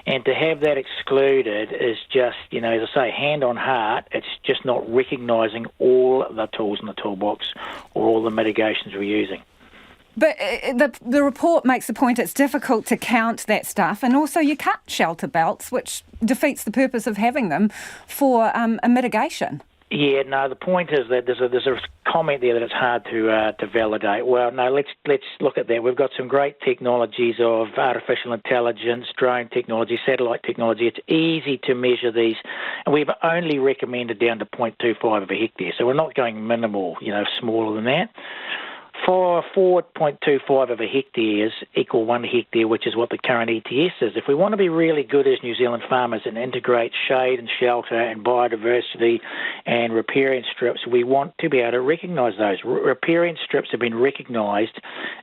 Speaker 6: And to have that excluded is just, as I say, hand on heart, it's just not recognising all the tools in the toolbox or all the mitigations we're using.
Speaker 13: But the report makes the point it's difficult to count that stuff, and also you cut shelter belts, which defeats the purpose of having them for a mitigation.
Speaker 6: Yeah, no, the point is that there's a comment there that it's hard to validate. Well, no, let's look at that. We've got some great technologies of artificial intelligence, drone technology, satellite technology. It's easy to measure these, and we've only recommended down to 0.25 of a hectare, so we're not going minimal, smaller than that. For 4.25 of a hectare is equal 1 hectare, which is what the current ETS is. If we want to be really good as New Zealand farmers and integrate shade and shelter and biodiversity and riparian strips, we want to be able to recognise those. Riparian strips have been recognised.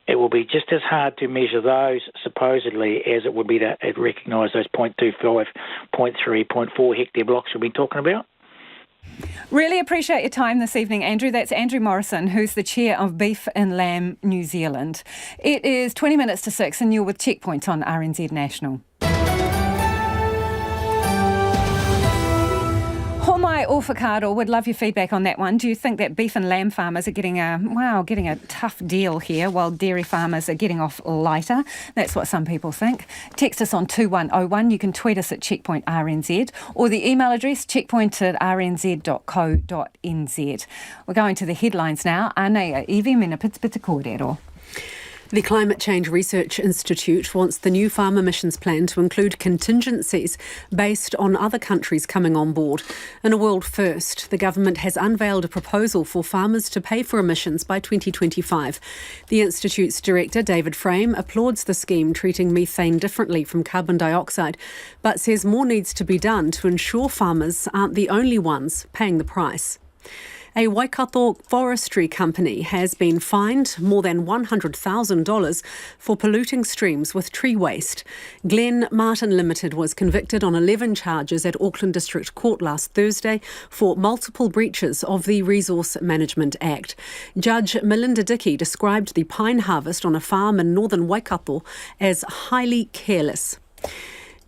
Speaker 6: It will be just as hard to measure those, supposedly, as it would be to recognise those 0.25, 0.3, 0.4 hectare blocks we've been talking about.
Speaker 13: Really appreciate your time this evening, Andrew. That's Andrew Morrison, who's the chair of Beef and Lamb New Zealand. It is 20 minutes to 6 and you're with Checkpoint on RNZ National. Homai or Whakaaro, would love your feedback on that one. Do you think that beef and lamb farmers are getting a tough deal here while dairy farmers are getting off lighter? That's what some people think. Text us on 2101. You can tweet us at Checkpoint RNZ or the email address checkpoint@rnz.co.nz. We're going to the headlines now. Anea iwi mena pita kōrero.
Speaker 1: The Climate Change Research Institute wants the new farm emissions plan to include contingencies based on other countries coming on board. In a world first, the government has unveiled a proposal for farmers to pay for emissions by 2025. The Institute's director, David Frame, applauds the scheme treating methane differently from carbon dioxide, but says more needs to be done to ensure farmers aren't the only ones paying the price. A Waikato forestry company has been fined more than $100,000 for polluting streams with tree waste. Glen Martin Limited was convicted on 11 charges at Auckland District Court last Thursday for multiple breaches of the Resource Management Act. Judge Melinda Dickey described the pine harvest on a farm in northern Waikato as highly careless.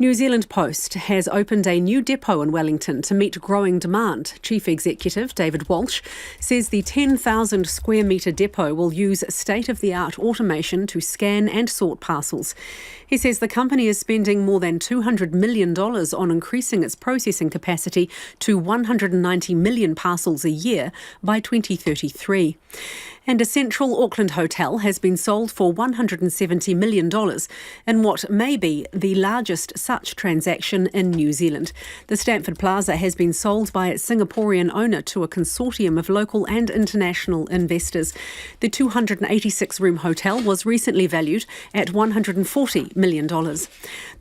Speaker 1: New Zealand Post has opened a new depot in Wellington to meet growing demand. Chief Executive David Walsh says the 10,000 square metre depot will use state-of-the-art automation to scan and sort parcels. He says the company is spending more than $200 million on increasing its processing capacity to 190 million parcels a year by 2033. And a central Auckland hotel has been sold for $170 million in what may be the largest such transaction in New Zealand. The Stamford Plaza has been sold by its Singaporean owner to a consortium of local and international investors. The 286-room hotel was recently valued at $140 million.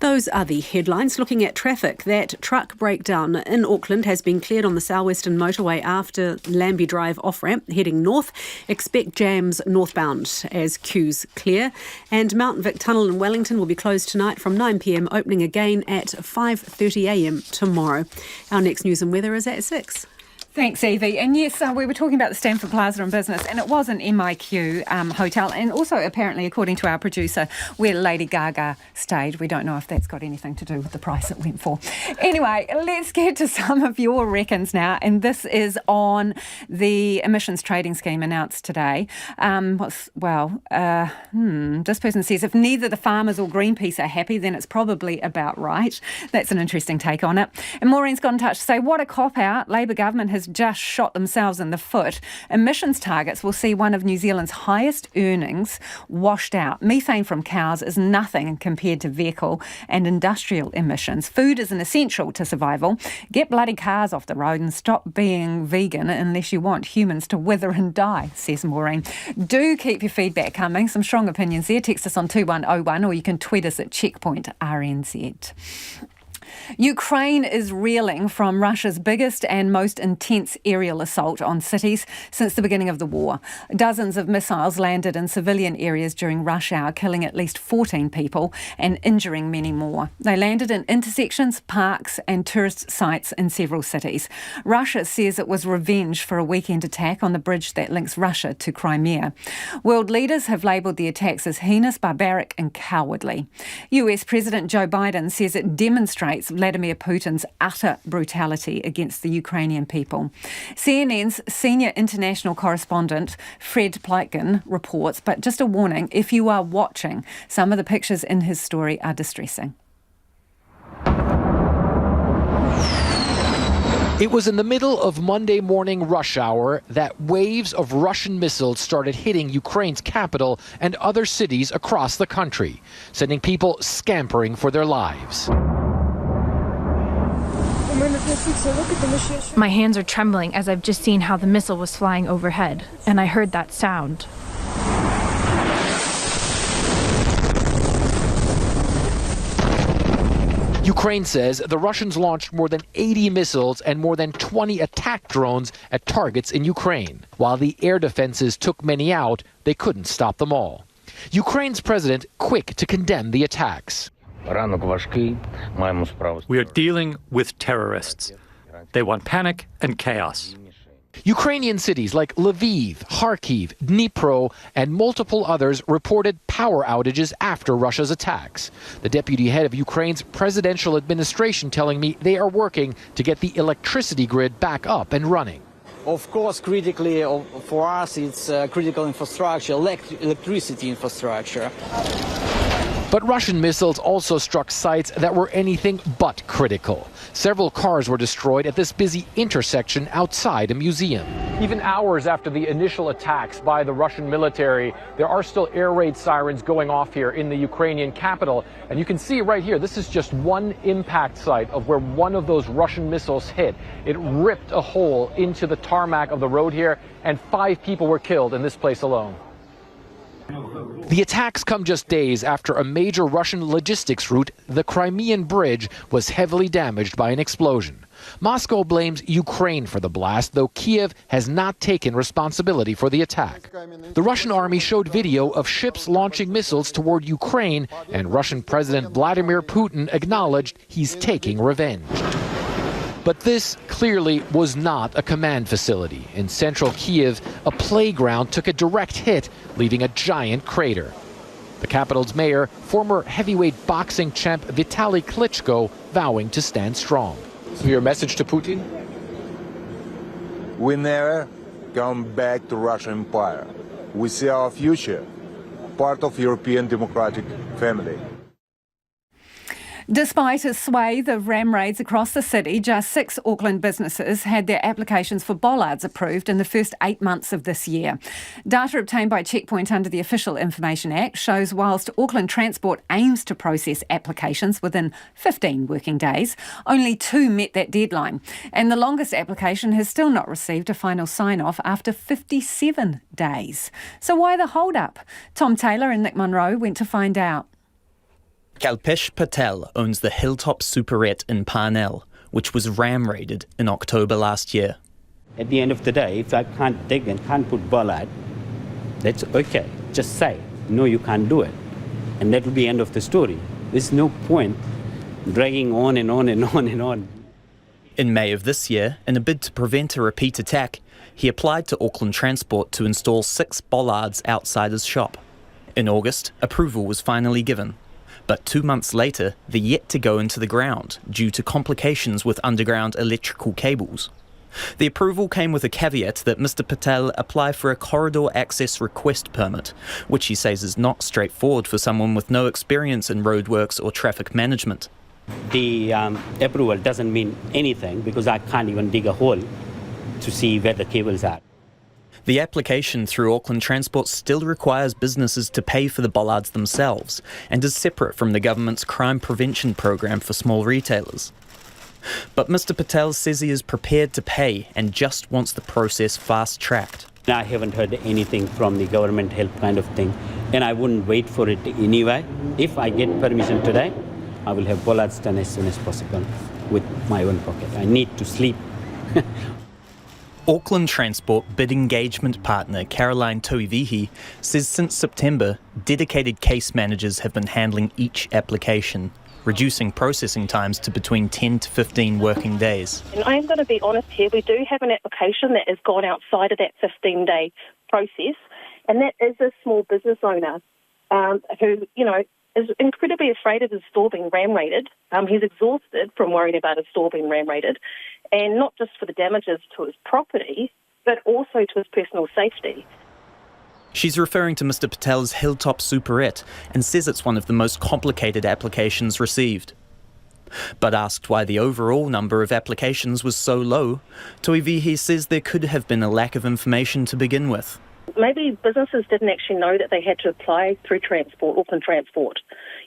Speaker 1: Those are the headlines. Looking at traffic, that truck breakdown in Auckland has been cleared on the Southwestern Motorway after Lambie Drive off-ramp heading north. Expect jams northbound as queues clear. And Mount Vic Tunnel in Wellington will be closed tonight from 9pm, opening again at 5:30am tomorrow. Our next news and weather is at 6.
Speaker 13: Thanks, Evie. And yes, we were talking about the Stamford Plaza in business, and it was an MIQ hotel, and also apparently, according to our producer, where Lady Gaga stayed. We don't know if that's got anything to do with the price it went for. Anyway, let's get to some of your reckons now, and this is on the emissions trading scheme announced today. This person says, if neither the farmers or Greenpeace are happy, then it's probably about right. That's an interesting take on it. And Maureen's got in touch to say, what a cop-out. Labor government has just shot themselves in the foot. Emissions targets will see one of New Zealand's highest earnings washed out. Methane from cows is nothing compared to vehicle and industrial emissions. Food is an essential to survival. Get bloody cars off the road and stop being vegan unless you want humans to wither and die, says Maureen. Do keep your feedback coming. Some strong opinions there. Text us on 2101 or you can tweet us at Checkpoint RNZ. Ukraine is reeling from Russia's biggest and most intense aerial assault on cities since the beginning of the war. Dozens of missiles landed in civilian areas during rush hour, killing at least 14 people and injuring many more. They landed in intersections, parks and tourist sites in several cities. Russia says it was revenge for a weekend attack on the bridge that links Russia to Crimea. World leaders have labelled the attacks as heinous, barbaric and cowardly. US President Joe Biden says it demonstrates Vladimir Putin's utter brutality against the Ukrainian people. CNN's senior international correspondent Fred Pleitgen reports, but just a warning, if you are watching, some of the pictures in his story are distressing.
Speaker 7: It was in the middle of Monday morning rush hour that waves of Russian missiles started hitting Ukraine's capital and other cities across the country, sending people scampering for their lives.
Speaker 9: My hands are trembling as I've just seen how the missile was flying overhead, and I heard that sound.
Speaker 7: Ukraine says the Russians launched more than 80 missiles and more than 20 attack drones at targets in Ukraine. While the air defenses took many out, they couldn't stop them all. Ukraine's president quick to condemn the attacks.
Speaker 10: We are dealing with terrorists. They want panic and chaos.
Speaker 7: Ukrainian cities like Lviv, Kharkiv, Dnipro, and multiple others reported power outages after Russia's attacks. The deputy head of Ukraine's presidential administration telling me they are working to get the electricity grid back up and running.
Speaker 24: Of course, critically for us, it's critical infrastructure, electricity infrastructure.
Speaker 7: But Russian missiles also struck sites that were anything but critical. Several cars were destroyed at this busy intersection outside a museum. Even hours after the initial attacks by the Russian military, there are still air raid sirens going off here in the Ukrainian capital. And you can see right here, this is just one impact site of where one of those Russian missiles hit. It ripped a hole into the tarmac of the road here, and 5 people were killed in this place alone. The attacks come just days after a major Russian logistics route, the Crimean Bridge, was heavily damaged by an explosion. Moscow blames Ukraine for the blast, though Kiev has not taken responsibility for the attack. The Russian army showed video of ships launching missiles toward Ukraine, and Russian President Vladimir Putin acknowledged he's taking revenge. But this clearly was not a command facility. In central Kiev, a playground took a direct hit, leaving a giant crater. The capital's mayor, former heavyweight boxing champ Vitaly Klitschko, vowing to stand strong.
Speaker 25: So your message to Putin?
Speaker 26: We never come back to Russian Empire. We see our future, part of European democratic family.
Speaker 13: Despite a swathe of ram raids across the city, just 6 Auckland businesses had their applications for bollards approved in the first 8 months of this year. Data obtained by Checkpoint under the Official Information Act shows whilst Auckland Transport aims to process applications within 15 working days, only 2 met that deadline. And the longest application has still not received a final sign-off after 57 days. So why the hold-up? Tom Taylor and Nick Munro went to find out.
Speaker 27: Kalpesh Patel owns the Hilltop Superette in Parnell, which was ram raided in October last year.
Speaker 28: At the end of the day, if I can't dig and can't put bollard, that's okay. Just say, no, you can't do it. And that will be the end of the story. There's no point dragging on and on and on and on.
Speaker 27: In May of this year, in a bid to prevent a repeat attack, he applied to Auckland Transport to install 6 bollards outside his shop. In August, approval was finally given. But 2 months later, they're yet to go into the ground due to complications with underground electrical cables. The approval came with a caveat that Mr. Patel apply for a corridor access request permit, which he says is not straightforward for someone with no experience in roadworks or traffic management.
Speaker 28: The approval doesn't mean anything because I can't even dig a hole to see where the cables are.
Speaker 27: The application through Auckland Transport still requires businesses to pay for the bollards themselves and is separate from the government's crime prevention program for small retailers. But Mr. Patel says he is prepared to pay and just wants the process fast-tracked.
Speaker 28: I haven't heard anything from the government help kind of thing, and I wouldn't wait for it anyway. If I get permission today, I will have bollards done as soon as possible with my own pocket. I need to sleep.
Speaker 27: Auckland Transport bid engagement partner Caroline Toivihi says since September, dedicated case managers have been handling each application, reducing processing times to between 10 to 15 working days.
Speaker 29: And I'm going to be honest here, we do have an application that has gone outside of that 15-day process, and that is a small business owner who, is incredibly afraid of his store being ram raided. He's exhausted from worrying about his store being ram raided, and not just for the damages to his property, but also to his personal safety.
Speaker 27: She's referring to Mr. Patel's Hilltop Superette and says it's one of the most complicated applications received. But asked why the overall number of applications was so low, Toivihi says there could have been a lack of information to begin with.
Speaker 29: Maybe businesses didn't actually know that they had to apply through Transport, Auckland Transport.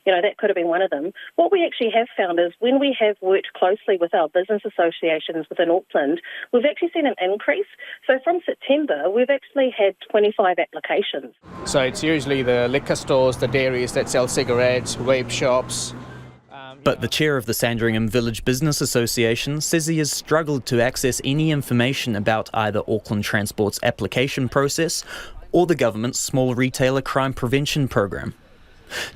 Speaker 29: That could have been one of them. What we actually have found is when we have worked closely with our business associations within Auckland, we've actually seen an increase. So from September, we've actually had 25 applications.
Speaker 25: So it's usually the liquor stores, the dairies that sell cigarettes, vape shops.
Speaker 27: But the chair of the Sandringham Village Business Association says he has struggled to access any information about either Auckland Transport's application process or the government's small retailer crime prevention program.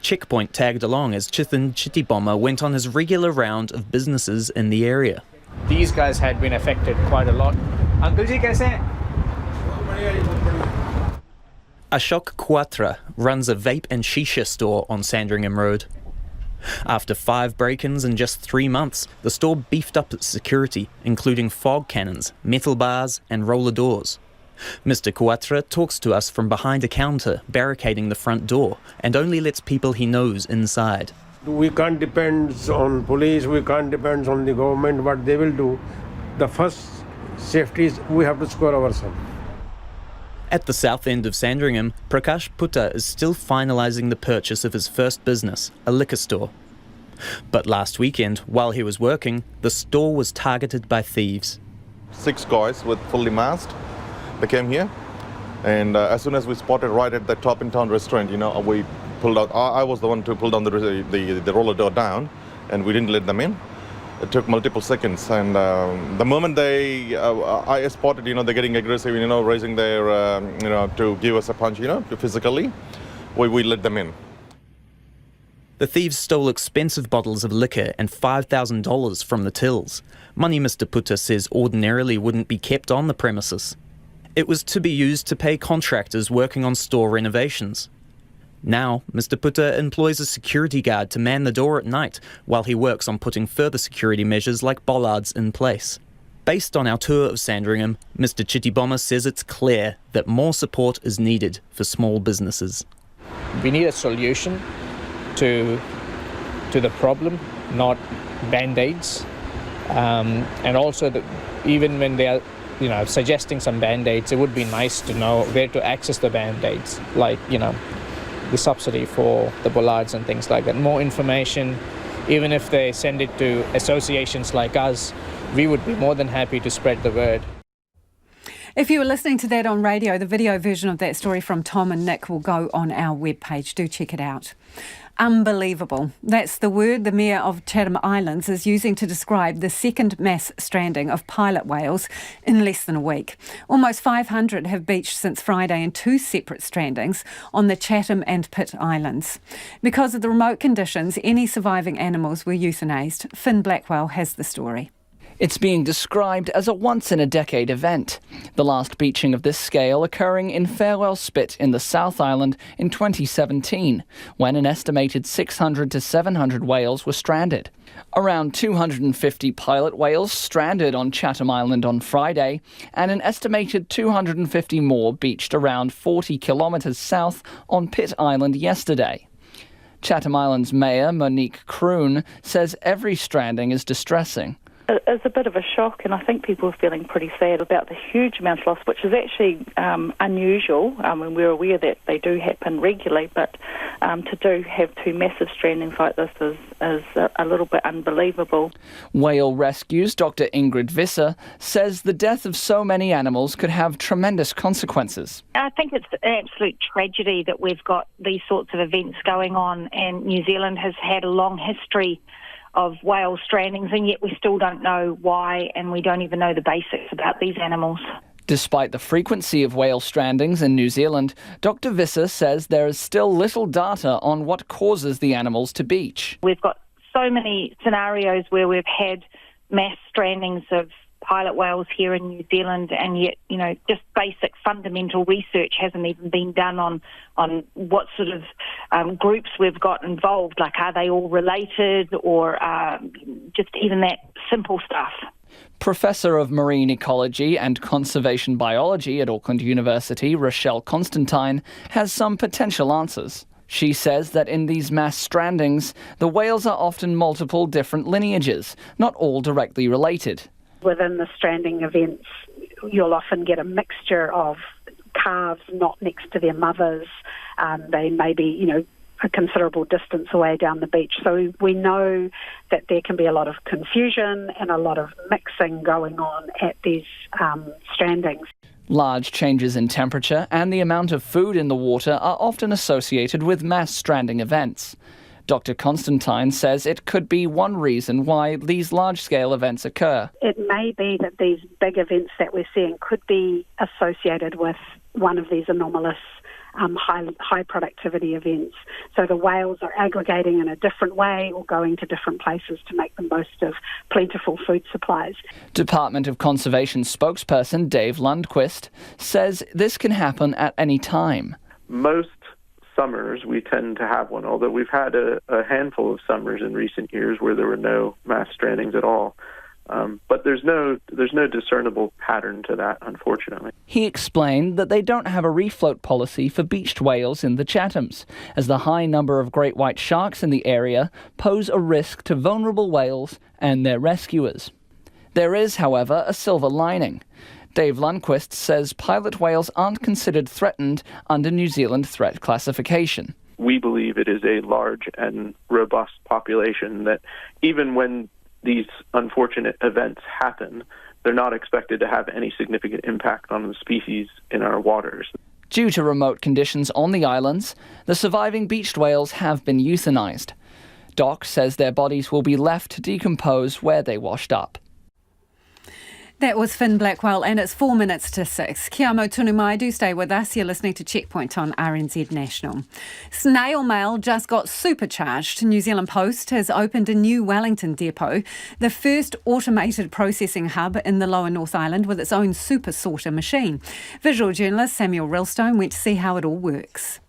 Speaker 27: Checkpoint tagged along as Chithin Chittibomma went on his regular round of businesses in the area.
Speaker 25: These guys had been affected quite a lot. Uncle ji, kaise hain?
Speaker 27: Ashok Quatra runs a vape and shisha store on Sandringham Road. After 5 break-ins in just 3 months, the store beefed up its security, including fog cannons, metal bars and roller doors. Mr. Quatra talks to us from behind a counter, barricading the front door, and only lets people he knows inside.
Speaker 2: We can't depend on police, we can't depend on the government, what they will do. The first safety is we have to score ourselves.
Speaker 27: At the south end of Sandringham, Prakash Putta is still finalising the purchase of his first business, a liquor store. But last weekend, while he was working, the store was targeted by thieves.
Speaker 8: 6 guys with fully masked, they came here, and as soon as we spotted right at the top in town restaurant, we pulled out. I was the one to pull down the roller door down, and we didn't let them in. It took multiple seconds, and the moment I spotted, they're getting aggressive, raising their, to give us a punch, physically, we let them in.
Speaker 27: The thieves stole expensive bottles of liquor and $5,000 from the tills. Money Mr. Putta says ordinarily wouldn't be kept on the premises. It was to be used to pay contractors working on store renovations. Now, Mr. Putta employs a security guard to man the door at night while he works on putting further security measures like bollards in place. Based on our tour of Sandringham, Mr. Chittibomma says it's clear that more support is needed for small businesses.
Speaker 25: We need a solution to the problem, not band-aids. And also, even when they are suggesting some band-aids, it would be nice to know where to access the band-aids, like, the subsidy for the bollards and things like that. More information, even if they send it to associations like us, we would be more than happy to spread the word.
Speaker 13: If you were listening to that on radio, the video version of that story from Tom and Nick will go on our webpage. Do check it out. Unbelievable. That's the word the Mayor of Chatham Islands is using to describe the second mass stranding of pilot whales in less than a week. Almost 500 have beached since Friday in 2 separate strandings on the Chatham and Pitt Islands. Because of the remote conditions, any surviving animals were euthanized. Finn Blackwell has the story.
Speaker 11: It's being described as a once-in-a-decade event, the last beaching of this scale occurring in Farewell Spit in the South Island in 2017, when an estimated 600 to 700 whales were stranded. Around 250 pilot whales stranded on Chatham Island on Friday, and an estimated 250 more beached around 40 kilometres south on Pitt Island yesterday. Chatham Island's Mayor, Monique Kroon, says every stranding is distressing.
Speaker 12: It's a bit of a shock, and I think people are feeling pretty sad about the huge amount of loss, which is actually unusual. And we're aware that they do happen regularly, but to have 2 massive strandings like this is a little bit unbelievable.
Speaker 11: Whale Rescues Dr. Ingrid Visser says the death of so many animals could have tremendous consequences.
Speaker 15: I think it's an absolute tragedy that we've got these sorts of events going on, and New Zealand has had a long history of whale strandings, and yet we still don't know why, and we don't even know the basics about these animals.
Speaker 11: Despite the frequency of whale strandings in New Zealand, Dr. Visser says there is still little data on what causes the animals to beach.
Speaker 15: We've got so many scenarios where we've had mass strandings of pilot whales here in New Zealand, and yet, just basic fundamental research hasn't even been done on what sort of groups we've got involved, like are they all related, or just even that simple stuff.
Speaker 11: Professor of Marine Ecology and Conservation Biology at Auckland University, Rochelle Constantine, has some potential answers. She says that in these mass strandings, the whales are often multiple different lineages, not all directly related.
Speaker 3: Within the stranding events, you'll often get a mixture of calves not next to their mothers. They may be, a considerable distance away down the beach. So we know that there can be a lot of confusion and a lot of mixing going on at these strandings.
Speaker 11: Large changes in temperature and the amount of food in the water are often associated with mass stranding events. Dr. Constantine says it could be one reason why these large-scale events occur.
Speaker 3: It may be that these big events that we're seeing could be associated with one of these anomalous high productivity events. So the whales are aggregating in a different way or going to different places to make the most of plentiful food supplies.
Speaker 11: Department of Conservation spokesperson Dave Lundquist says this can happen at any time.
Speaker 4: Most summers we tend to have one, although we've had a handful of summers in recent years where there were no mass strandings at all. But there's no discernible pattern to that, unfortunately.
Speaker 11: He explained that they don't have a refloat policy for beached whales in the Chathams, as the high number of great white sharks in the area pose a risk to vulnerable whales and their rescuers. There is, however, a silver lining. Dave Lundquist says pilot whales aren't considered threatened under New Zealand threat classification.
Speaker 4: We believe it is a large and robust population that even when these unfortunate events happen, they're not expected to have any significant impact on the species in our waters.
Speaker 11: Due to remote conditions on the islands, the surviving beached whales have been euthanized. Doc says their bodies will be left to decompose where they washed up.
Speaker 13: That was Finn Blackwell, and it's 4 minutes to 6. Kia mau tunu mai, do stay with us. You're listening to Checkpoint on RNZ National. Snail mail just got supercharged. New Zealand Post has opened a new Wellington depot, the first automated processing hub in the Lower North Island with its own super sorter machine. Visual journalist Samuel Rillstone went to see how it all works.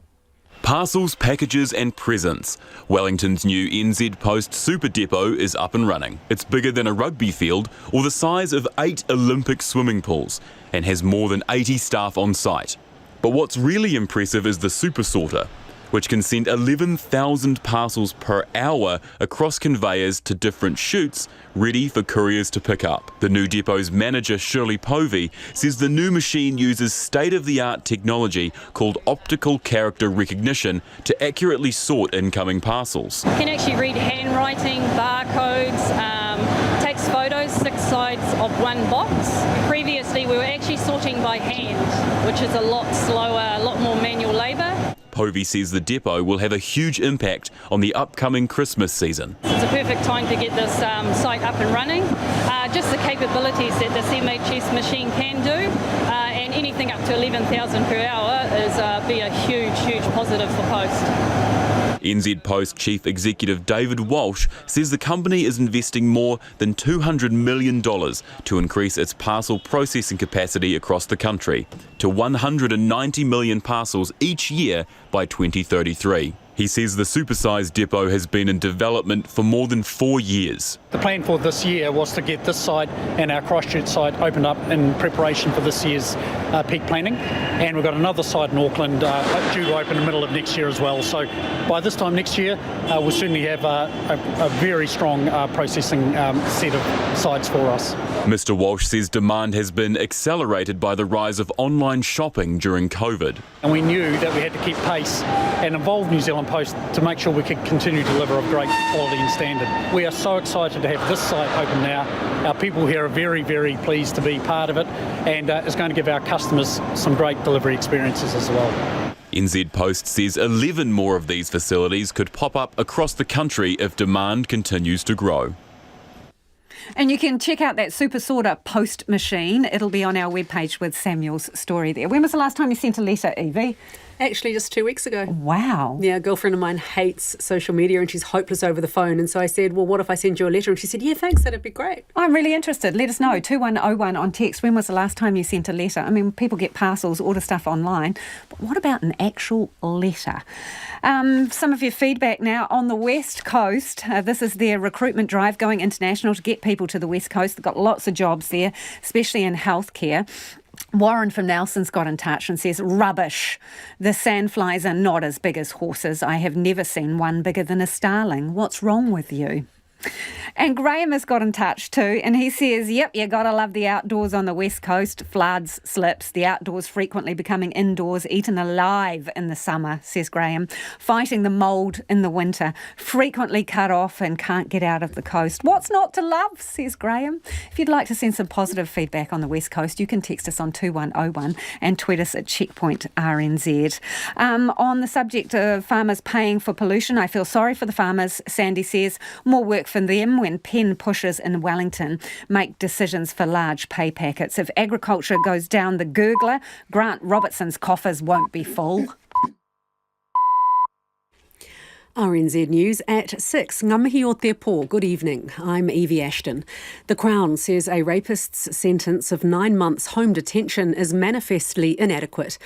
Speaker 14: Parcels, packages and presents. Wellington's new NZ Post Super Depot is up and running. It's bigger than a rugby field or the size of 8 Olympic swimming pools and has more than 80 staff on site. But what's really impressive is the Super Sorter, which can send 11,000 parcels per hour across conveyors to different chutes, ready for couriers to pick up. The new depot's manager, Shirley Povey, says the new machine uses state-of-the-art technology called optical character recognition to accurately sort incoming parcels.
Speaker 16: You can actually read handwriting, barcodes, takes photos, 6 sides of one box. Previously, we were actually sorting by hand, which is a lot slower, a lot more manual labour.
Speaker 14: Povey says the depot will have a huge impact on the upcoming Christmas season.
Speaker 16: It's a perfect time to get this site up and running. Just the capabilities that this MHS machine can do, and anything up to 11,000 per hour is be a huge positive for Post.
Speaker 14: NZ Post Chief Executive David Walsh says the company is investing more than $200 million to increase its parcel processing capacity across the country to 190 million parcels each year by 2033. He says the supersized depot has been in development for more than 4 years.
Speaker 17: The plan for this year was to get this site and our Christchurch site opened up in preparation for this year's peak planning. And we've got another site in Auckland due to open in the middle of next year as well. So by this time next year, we'll certainly have a very strong processing set of sites for us.
Speaker 14: Mr. Walsh says demand has been accelerated by the rise of online shopping during COVID.
Speaker 17: And we knew that we had to keep pace and involve New Zealand Post to make sure we could continue to deliver of great quality and standard. We are so excited to have this site open now. Our people here are very pleased to be part of it, and it's going to give our customers some great delivery experiences as well.
Speaker 14: NZ Post says 11 more of these facilities could pop up across the country if demand continues to grow.
Speaker 13: And you can check out that Super Sorter Post machine. It'll be on our webpage with Samuel's story there. When was the last time you sent a letter, Evie?
Speaker 1: Actually, just 2 weeks ago.
Speaker 13: Wow.
Speaker 1: Yeah, a girlfriend of mine hates social media and she's hopeless over the phone. And so I said, well, what if I send you a letter? And she said, yeah, thanks, that'd be great.
Speaker 13: I'm really interested. Let us know. 2101 on text. When was the last time you sent a letter? I mean, people get parcels, order stuff online. But what about an actual letter? Some of your feedback now on the West Coast. This is their recruitment drive going international to get people to the West Coast. They've got lots of jobs there, especially in healthcare. Warren from Nelson's got in touch and says, rubbish. The sandflies are not as big as horses. I have never seen one bigger than a starling. What's wrong with you? And Graham has got in touch too, and he says, yep, you gotta love the outdoors on the west coast. Floods, slips, the outdoors frequently becoming indoors, eaten alive in the summer, says Graham. Fighting the mould in the winter, frequently cut off and can't get out of the coast. What's not to love, says Graham. If you'd like to send some positive feedback on the west coast, you can text us on 2101 and tweet us at Checkpoint RNZ. On the subject of farmers paying for pollution, I feel sorry for the farmers, Sandy says. More work for them when pen pushers in Wellington make decisions for large pay packets. If agriculture goes down the gurgler, Grant Robertson's coffers won't be full.
Speaker 1: RNZ News at 6. Ngā mihi o te pō. Good evening. I'm Evie Ashton. The Crown says a rapist's sentence of 9 months home detention is manifestly inadequate.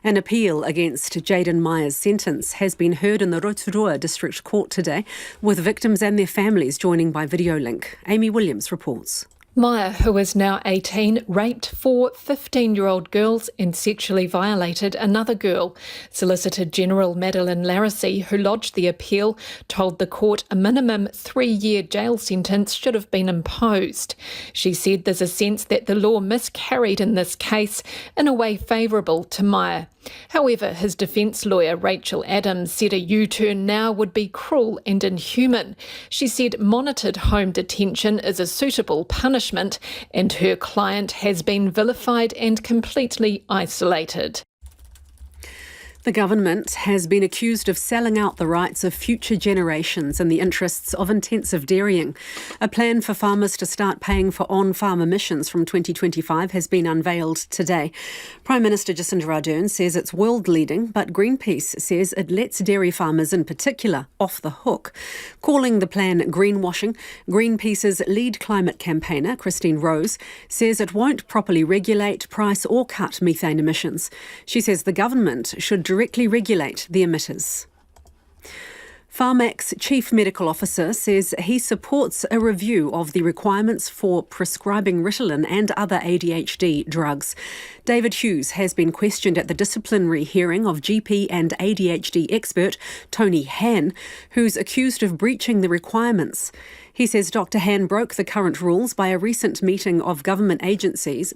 Speaker 1: An appeal against Jaden Meyer's sentence has been heard in the Rotorua District Court today, with victims and their families joining by video link. Amy Williams reports.
Speaker 5: Meyer, who is now 18, raped 4 15-year-old girls and sexually violated another girl. Solicitor General Madeline Larissy, who lodged the appeal, told the court a minimum 3-year jail sentence should have been imposed. She said there's a sense that the law miscarried in this case in a way favourable to Meyer. However, his defence lawyer Rachel Adams said a U-turn now would be cruel and inhuman. She said monitored home detention is a suitable punishment and her client has been vilified and completely isolated.
Speaker 1: The government has been accused of selling out the rights of future generations in the interests of intensive dairying. A plan for farmers to start paying for on-farm emissions from 2025 has been unveiled today. Prime Minister Jacinda Ardern says it's world-leading, but Greenpeace says it lets dairy farmers in particular off the hook. Calling the plan greenwashing, Greenpeace's lead climate campaigner, Christine Rose, says it won't properly regulate, price or cut methane emissions. She says the government should directly regulate the emitters. Pharmac's Chief Medical Officer says he supports a review of the requirements for prescribing Ritalin and other ADHD drugs. David Hughes has been questioned at the disciplinary hearing of GP and ADHD expert Tony Han, who's accused of breaching the requirements. He says Dr. Han broke the current rules by a recent meeting of government agencies,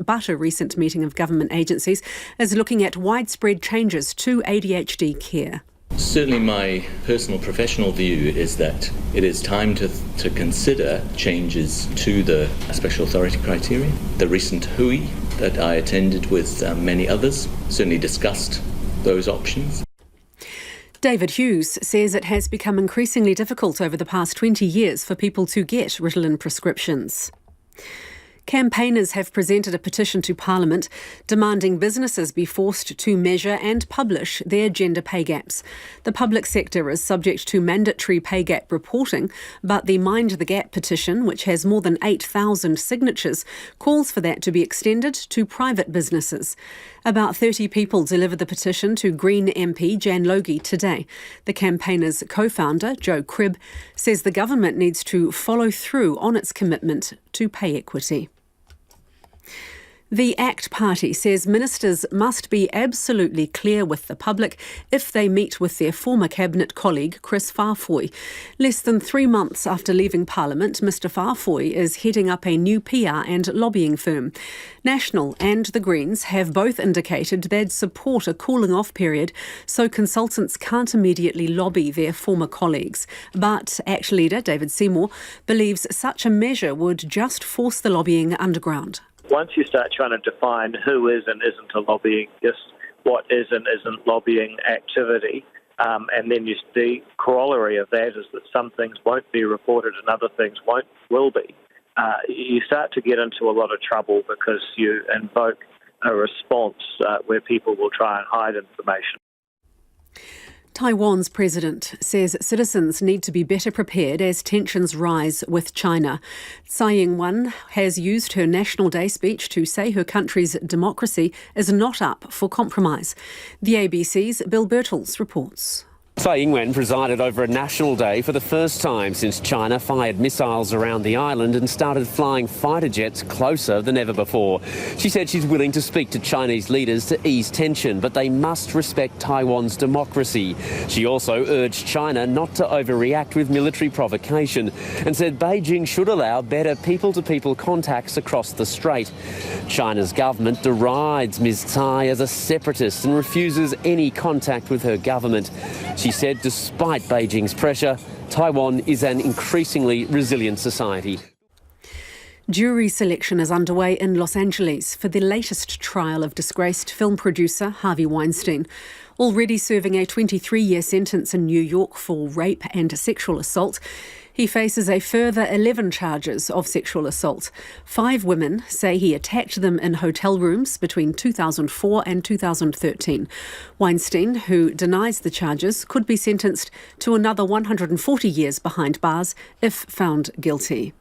Speaker 1: is looking at widespread changes to ADHD care.
Speaker 6: Certainly my personal professional view is that it is time to consider changes to the special authority criteria. The recent HUI that I attended with many others certainly discussed those options.
Speaker 1: David Hughes says it has become increasingly difficult over the past 20 years for people to get Ritalin prescriptions. Campaigners have presented a petition to Parliament demanding businesses be forced to measure and publish their gender pay gaps. The public sector is subject to mandatory pay gap reporting, but the Mind the Gap petition, which has more than 8,000 signatures, calls for that to be extended to private businesses. About 30 people delivered the petition to Green MP Jan Logie today. The campaigners' co-founder, Joe Cribb, says the government needs to follow through on its commitment to pay equity. The ACT Party says ministers must be absolutely clear with the public if they meet with their former cabinet colleague Chris Farfoy. Less than 3 months after leaving Parliament, Mr Farfoy is heading up a new PR and lobbying firm. National and the Greens have both indicated they'd support a cooling-off period so consultants can't immediately lobby their former colleagues. But ACT leader David Seymour believes such a measure would just force the lobbying underground.
Speaker 9: Once you start trying to define who is and isn't a lobbying, just what is and isn't lobbying activity, and then the corollary of that is that some things won't be reported and other things will be, you start to get into a lot of trouble because you invoke a response where people will try and hide information.
Speaker 1: Taiwan's president says citizens need to be better prepared as tensions rise with China. Tsai Ing-wen has used her National Day speech to say her country's democracy is not up for compromise. The ABC's Bill Birtles reports.
Speaker 7: Tsai Ing-wen presided over a national day for the first time since China fired missiles around the island and started flying fighter jets closer than ever before. She said she's willing to speak to Chinese leaders to ease tension, but they must respect Taiwan's democracy. She also urged China not to overreact with military provocation and said Beijing should allow better people-to-people contacts across the strait. China's government derides Ms. Tsai as a separatist and refuses any contact with her government. She said despite Beijing's pressure, Taiwan is an increasingly resilient society.
Speaker 1: Jury selection is underway in Los Angeles for the latest trial of disgraced film producer Harvey Weinstein. Already serving a 23-year sentence in New York for rape and sexual assault, he faces a further 11 charges of sexual assault. 5 women say he attacked them in hotel rooms between 2004 and 2013. Weinstein, who denies the charges, could be sentenced to another 140 years behind bars if found guilty.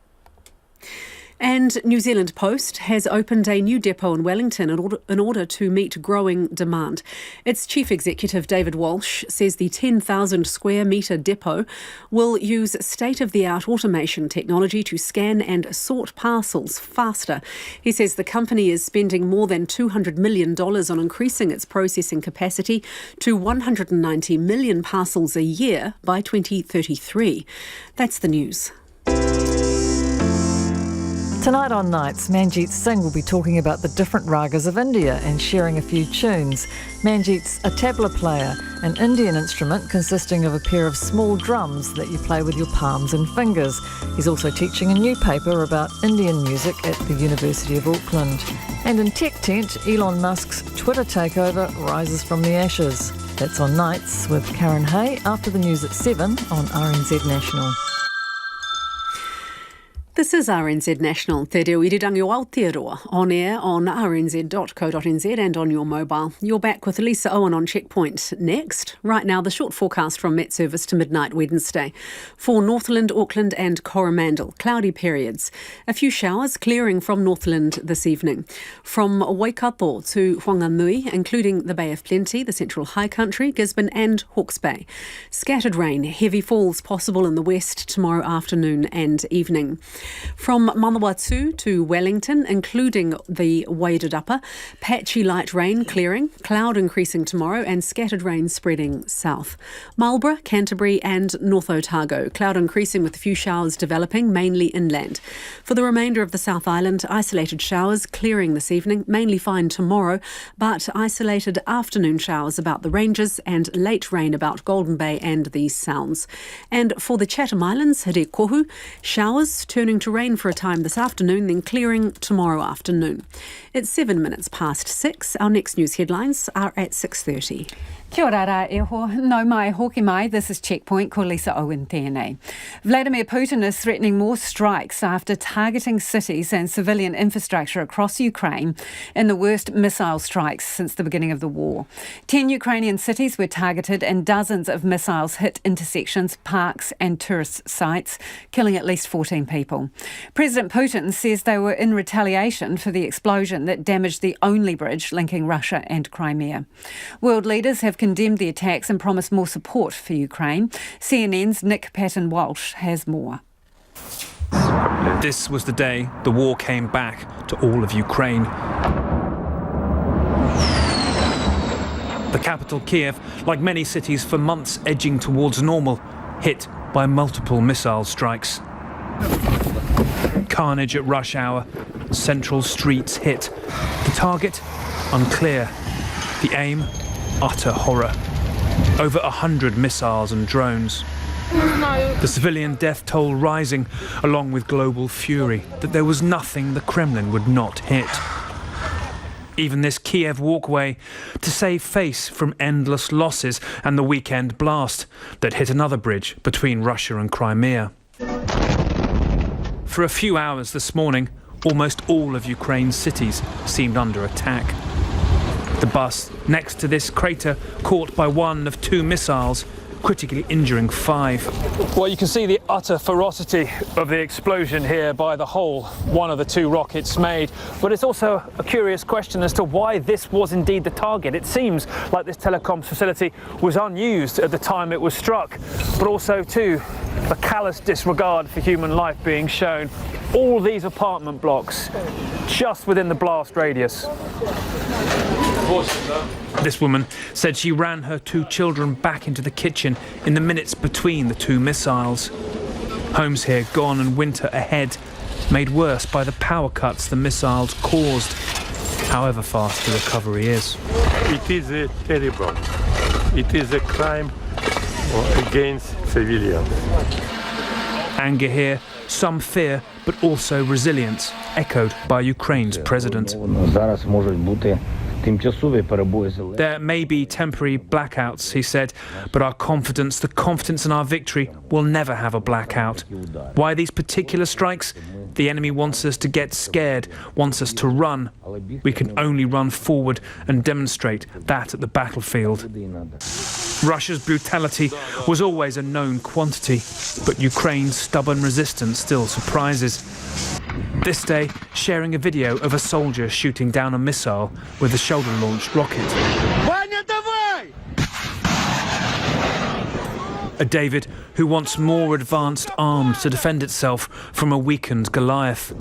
Speaker 1: And New Zealand Post has opened a new depot in Wellington in order to meet growing demand. Its chief executive, David Walsh, says the 10,000 square metre depot will use state-of-the-art automation technology to scan and sort parcels faster. He says the company is spending more than $200 million on increasing its processing capacity to 190 million parcels a year by 2033. That's the news.
Speaker 10: Tonight on Nights, Manjeet Singh will be talking about the different ragas of India and sharing a few tunes. Manjeet's a tabla player, an Indian instrument consisting of a pair of small drums that you play with your palms and fingers. He's also teaching a new paper about Indian music at the University of Auckland. And in Tech Tent, Elon Musk's Twitter takeover rises from the ashes. That's on Nights with Karen Hay after the news at 7 on RNZ National.
Speaker 1: This is RNZ National, Te Reo Irirangi o Aotearoa, on air on rnz.co.nz and on your mobile. You're back with Lisa Owen on Checkpoint next. Right now, the short forecast from Met Service to midnight Wednesday. For Northland, Auckland and Coromandel, cloudy periods. A few showers clearing from Northland this evening. From Waikato to Whanganui, including the Bay of Plenty, the Central High Country, Gisborne and Hawke's Bay. Scattered rain, heavy falls possible in the west tomorrow afternoon and evening. From Manawatu to Wellington, including the Wairarapa, patchy light rain clearing, cloud increasing tomorrow and scattered rain spreading south. Marlborough, Canterbury and North Otago, cloud increasing with a few showers developing, mainly inland. For the remainder of the South Island, isolated showers clearing this evening, mainly fine tomorrow, but isolated afternoon showers about the ranges and late rain about Golden Bay and the Sounds. And for the Chatham Islands, Rekohu, showers turning to rain for a time this afternoon, then clearing tomorrow afternoon. It's 7 minutes past 6. Our next news headlines are at 6:30.
Speaker 13: Kia ora rā eho, no mai hoki mai, this is Checkpoint, ko Lisa Owen tēnei. Vladimir Putin is threatening more strikes after targeting cities and civilian infrastructure across Ukraine in the worst missile strikes since the beginning of the war. 10 Ukrainian cities were targeted and dozens of missiles hit intersections, parks and tourist sites, killing at least 14 people. President Putin says they were in retaliation for the explosion that damaged the only bridge linking Russia and Crimea. World leaders have condemned the attacks and promised more support for Ukraine. CNN's Nick Patton-Walsh has more.
Speaker 18: This was the day the war came back to all of Ukraine. The capital, Kiev, like many cities for months edging towards normal, hit by multiple missile strikes. Carnage at rush hour, central streets hit. The target, unclear. The aim, utter horror. Over 100 missiles and drones. The civilian death toll rising, along with global fury that there was nothing the Kremlin would not hit. Even this Kiev walkway to save face from endless losses and the weekend blast that hit another bridge between Russia and Crimea. For a few hours this morning, almost all of Ukraine's cities seemed under attack. The bus next to this crater, caught by one of 2 missiles, critically injuring 5.
Speaker 19: Well, you can see the utter ferocity of the explosion here by the hole one of the 2 rockets made. But it's also a curious question as to why this was indeed the target. It seems like this telecoms facility was unused at the time it was struck, but also, too, a callous disregard for human life being shown. All these apartment blocks just within the blast radius.
Speaker 18: This woman said she ran her 2 children back into the kitchen in the minutes between the 2 missiles. Homes here gone and winter ahead, made worse by the power cuts the missiles caused, however fast the recovery is.
Speaker 20: It is terrible. It is a crime against civilians.
Speaker 18: Anger here, some fear, but also resilience, echoed by Ukraine's president. There may be temporary blackouts, he said, but our confidence, the confidence in our victory, will never have a blackout. Why these particular strikes? The enemy wants us to get scared, wants us to run. We can only run forward and demonstrate that at the battlefield. Russia's brutality was always a known quantity, but Ukraine's stubborn resistance still surprises. This day, sharing a video of a soldier shooting down a missile with a shoulder-launched rocket. A David who wants more advanced arms to defend itself from a weakened Goliath.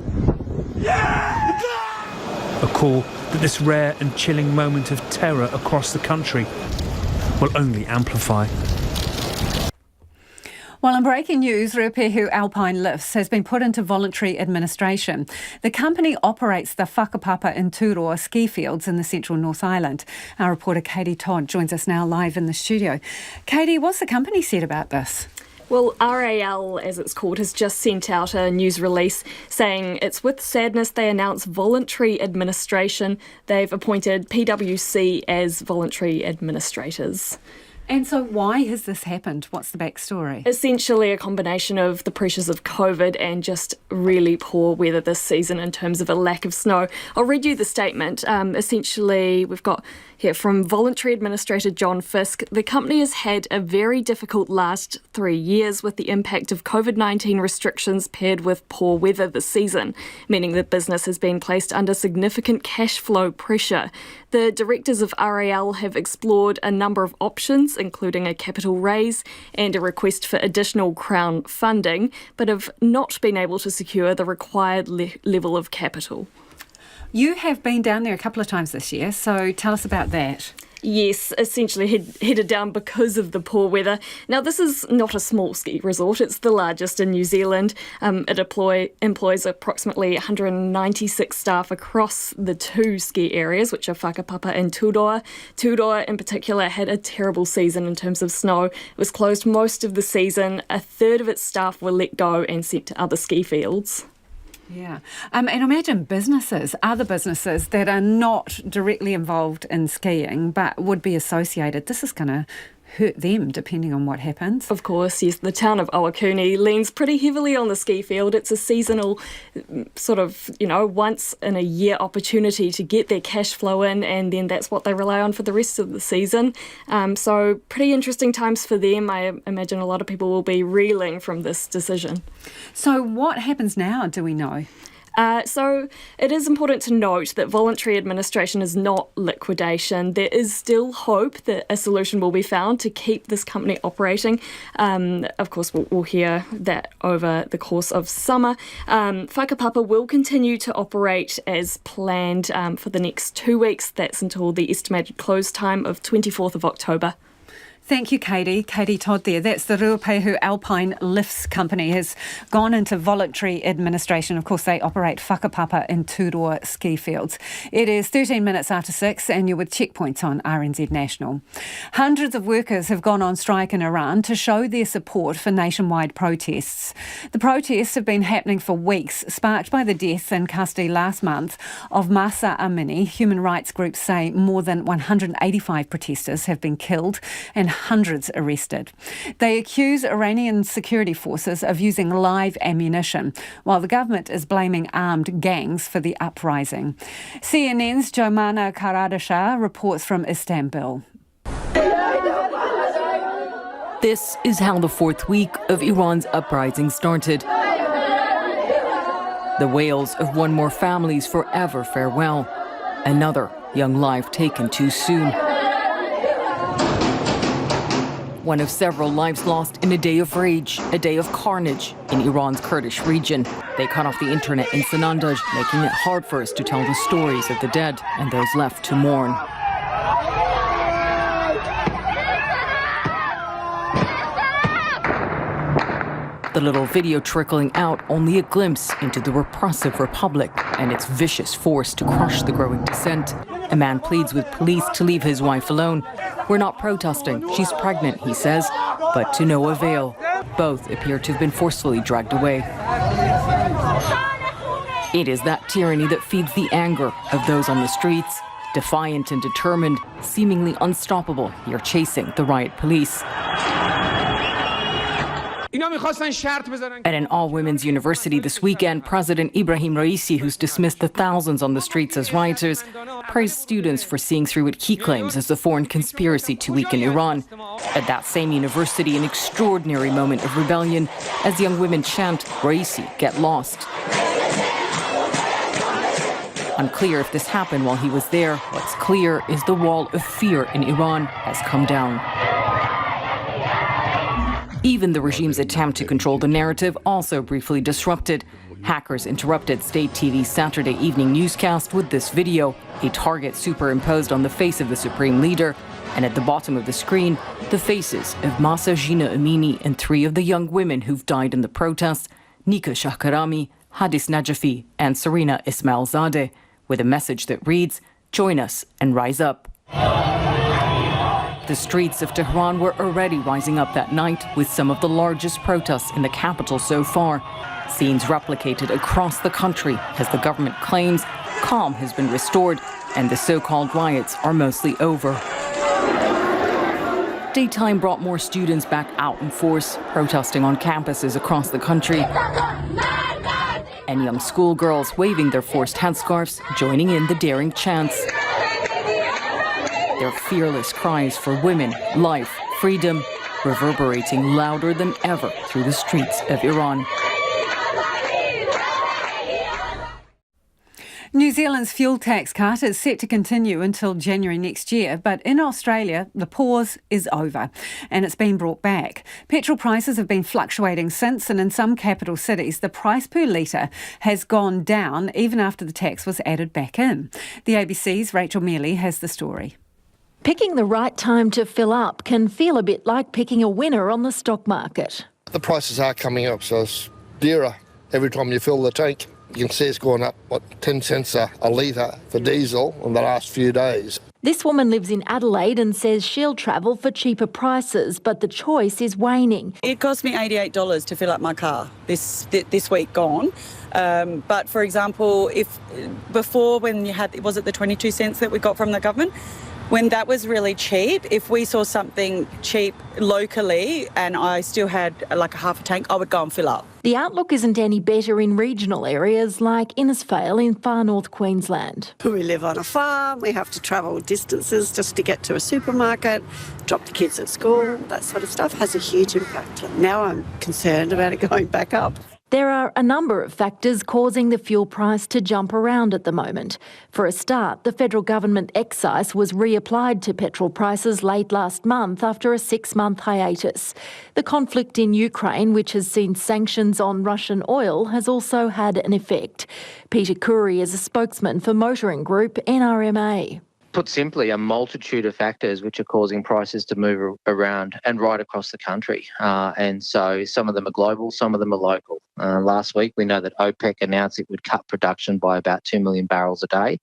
Speaker 18: A call that this rare and chilling moment of terror across the country will only amplify.
Speaker 13: Well, in breaking news, Rupehu Alpine Lifts has been put into voluntary administration. The company operates the Whakapapa and Turoa ski fields in the central North Island. Our reporter Katie Todd joins us now live in the studio. Katie, what's the company said about this?
Speaker 21: Well, RAL, as it's called, has just sent out a news release saying it's with sadness they announce voluntary administration. They've appointed PwC as voluntary administrators.
Speaker 13: And so why has this happened? What's the backstory?
Speaker 21: Essentially a combination of the pressures of COVID and just really poor weather this season in terms of a lack of snow. I'll read you the statement. Essentially, we've got here from Voluntary Administrator John Fisk. The company has had a very difficult last 3 years with the impact of COVID-19 restrictions paired with poor weather this season, meaning the business has been placed under significant cash flow pressure. The directors of RAL have explored a number of options, including a capital raise and a request for additional Crown funding, but have not been able to secure the required level of capital.
Speaker 13: You have been down there a couple of times this year, so tell us about that.
Speaker 21: Yes, essentially headed down because of the poor weather. Now, this is not a small ski resort. It's the largest in New Zealand. It employs approximately 196 staff across the 2 ski areas, which are Whakapapa and Turoa. Turoa, in particular, had a terrible season in terms of snow. It was closed most of the season. A third of its staff were let go and sent to other ski fields.
Speaker 13: Yeah. And imagine other businesses that are not directly involved in skiing but would be associated. This is going to hurt them depending on what happens.
Speaker 21: Of course, yes. The town of Owakuni leans pretty heavily on the ski field. It's a seasonal sort of, once in a year opportunity to get their cash flow in, and then that's what they rely on for the rest of the season. So pretty interesting times for them. I imagine a lot of people will be reeling from this decision.
Speaker 13: So what happens now, do we know?
Speaker 21: So it is important to note that voluntary administration is not liquidation. There is still hope that a solution will be found to keep this company operating. Of course, we'll hear that over the course of summer. Whakapapa will continue to operate as planned for the next 2 weeks. That's until the estimated close time of 24th of October.
Speaker 13: Thank you, Katie. Katie Todd there. That's the Rupehu Alpine Lifts company has gone into voluntary administration. Of course, they operate Whakapapa and Turoa ski fields. It is 13 minutes after 6 and you're with Checkpoints on RNZ National. Hundreds of workers have gone on strike in Iran to show their support for nationwide protests. The protests have been happening for weeks, sparked by the death in custody last month of Mahsa Amini. Human rights groups say more than 185 protesters have been killed and hundreds arrested. They accuse Iranian security forces of using live ammunition, while the government is blaming armed gangs for the uprising. CNN's Jomana Karadashah reports from Istanbul.
Speaker 2: This is how the fourth week of Iran's uprising started. The wails of one more family's forever farewell. Another young life taken too soon. One of several lives lost in a day of rage, a day of carnage in Iran's Kurdish region. They cut off the internet in Sanandaj, making it hard for us to tell the stories of the dead and those left to mourn. The little video trickling out only a glimpse into the repressive republic and its vicious force to crush the growing dissent. A man pleads with police to leave his wife alone. We're not protesting. She's pregnant, he says, but to no avail. Both appear to have been forcefully dragged away. It is that tyranny that feeds the anger of those on the streets, defiant and determined, seemingly unstoppable, here chasing the riot police. At an all-women's university this weekend, President Ibrahim Raisi, who's dismissed the thousands on the streets as rioters, praised students for seeing through what he claims is a foreign conspiracy to weaken Iran. At that same university, an extraordinary moment of rebellion as young women chant, "Raisi, get lost." Unclear if this happened while he was there. What's clear is the wall of fear in Iran has come down. Even the regime's attempt to control the narrative also briefly disrupted. Hackers interrupted state TV's Saturday evening newscast with this video, a target superimposed on the face of the supreme leader, and at the bottom of the screen, the faces of Mahsa Jina Amini and 3 of the young women who've died in the protests, Nika Shahkarami, Hadis Najafi, and Serena Ismailzadeh, with a message that reads, "Join us and rise up." The streets of Tehran were already rising up that night with some of the largest protests in the capital so far. Scenes replicated across the country as the government claims calm has been restored and the so-called riots are mostly over. Daytime brought more students back out in force, protesting on campuses across the country. And young schoolgirls waving their forced headscarves, joining in the daring chants. Their fearless cries for women, life, freedom, reverberating louder than ever through the streets of Iran.
Speaker 13: New Zealand's fuel tax cut is set to continue until January next year, but in Australia, the pause is over and it's been brought back. Petrol prices have been fluctuating since, and in some capital cities, the price per litre has gone down even after the tax was added back in. The ABC's Rachel Mealy has the story.
Speaker 8: Picking the right time to fill up can feel a bit like picking a winner on the stock market.
Speaker 22: The prices are coming up, so it's dearer every time you fill the tank. You can see it's gone up, 10 cents a litre for diesel in the last few days.
Speaker 8: This woman lives in Adelaide and says she'll travel for cheaper prices, but the choice is waning.
Speaker 23: It cost me $88 to fill up my car this week gone. But for example, if before when you had, was it the 22 cents that we got from the government? When that was really cheap, if we saw something cheap locally and I still had like a half a tank, I would go and fill up.
Speaker 8: The outlook isn't any better in regional areas like Innisfail in far north Queensland.
Speaker 24: We live on a farm, we have to travel distances just to get to a supermarket, drop the kids at school, that sort of stuff has a huge impact. Now I'm concerned about it going back up.
Speaker 8: There are a number of factors causing the fuel price to jump around at the moment. For a start, the federal government excise was reapplied to petrol prices late last month after a 6-month hiatus. The conflict in Ukraine, which has seen sanctions on Russian oil, has also had an effect. Peter Curry is a spokesman for motoring group NRMA.
Speaker 26: Put simply, a multitude of factors which are causing prices to move around and right across the country. And so some of them are global, some of them are local. Last week, we know that OPEC announced it would cut production by about 2 million barrels a day.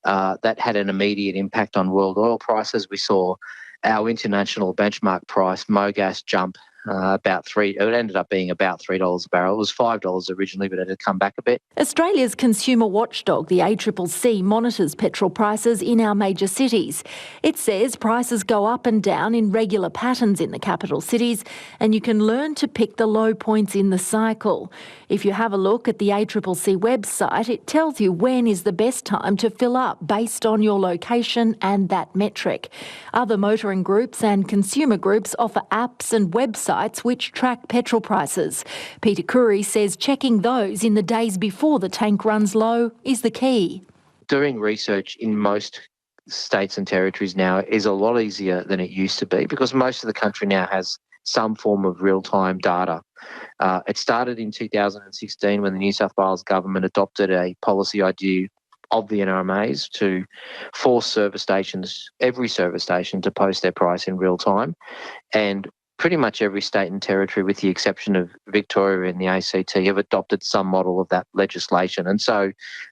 Speaker 26: That had an immediate impact on world oil prices. We saw our international benchmark price, MOGAS, jump It ended up being about $3 a barrel. It was $5 originally, but it had come back a bit.
Speaker 8: Australia's consumer watchdog, the ACCC, monitors petrol prices in our major cities. It says prices go up and down in regular patterns in the capital cities, and you can learn to pick the low points in the cycle. If you have a look at the ACCC website, it tells you when is the best time to fill up based on your location and that metric. Other motoring groups and consumer groups offer apps and websites which track petrol prices. Peter Curry says checking those in the days before the tank runs low is the key.
Speaker 26: Doing research in most states and territories now is a lot easier than it used to be because most of the country now has some form of real-time data. It started in 2016 when the New South Wales government adopted a policy idea of the NRMAs to force every service station to post their price in real time. And pretty much every state and territory, with the exception of Victoria and the ACT, have adopted some model of that legislation. And so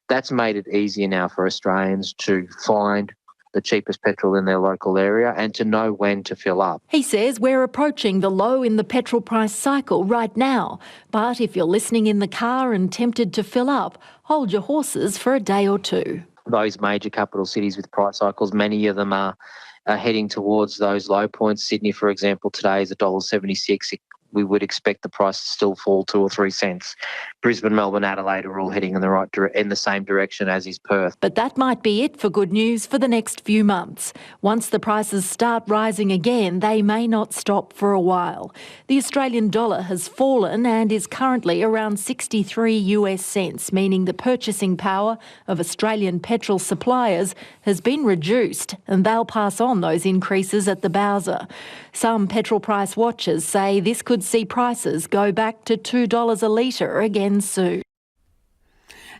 Speaker 26: that's made it easier now for Australians to find the cheapest petrol in their local area and to know when to fill up.
Speaker 8: He says we're approaching the low in the petrol price cycle right now. But if you're listening in the car and tempted to fill up, hold your horses for a day or two.
Speaker 26: Those major capital cities with price cycles, many of them are heading towards those low points. Sydney, for example, today is $1.76. We would expect the price to still fall 2 or 3 cents. Brisbane, Melbourne, Adelaide are all heading in the same direction as is Perth.
Speaker 8: But that might be it for good news for the next few months. Once the prices start rising again, they may not stop for a while. The Australian dollar has fallen and is currently around 63 US cents, meaning the purchasing power of Australian petrol suppliers has been reduced, and they'll pass on those increases at the bowser. Some petrol price watchers say this could see prices go back to $2 a litre again soon.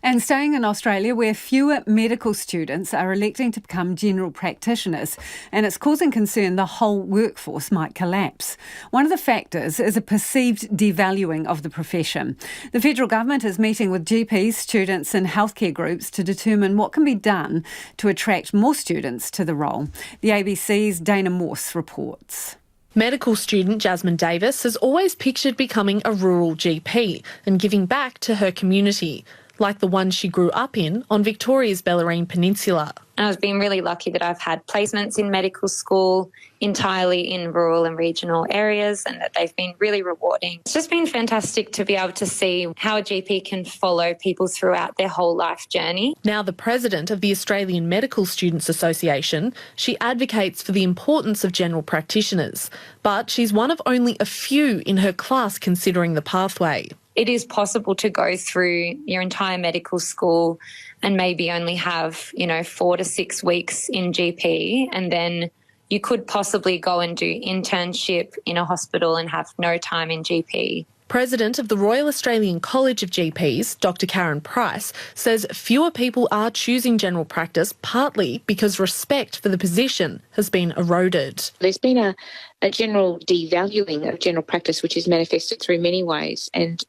Speaker 13: And staying in Australia, where fewer medical students are electing to become general practitioners, and it's causing concern the whole workforce might collapse. One of the factors is a perceived devaluing of the profession. The federal government is meeting with GPs, students and healthcare groups to determine what can be done to attract more students to the role. The ABC's Dana Morse reports.
Speaker 3: Medical student Jasmine Davis has always pictured becoming a rural GP and giving back to her community, like the one she grew up in on Victoria's Bellarine Peninsula.
Speaker 4: And I've been really lucky that I've had placements in medical school entirely in rural and regional areas, and that they've been really rewarding. It's just been fantastic to be able to see how a GP can follow people throughout their whole life journey.
Speaker 3: Now the president of the Australian Medical Students Association, she advocates for the importance of general practitioners, but she's one of only a few in her class considering the pathway.
Speaker 4: It is possible to go through your entire medical school and maybe only have, 4 to 6 weeks in GP, and then you could possibly go and do internship in a hospital and have no time in GP.
Speaker 3: President of the Royal Australian College of GPs, Dr Karen Price, says fewer people are choosing general practice partly because respect for the position has been eroded.
Speaker 11: There's been a general devaluing of general practice, which is manifested through many ways. And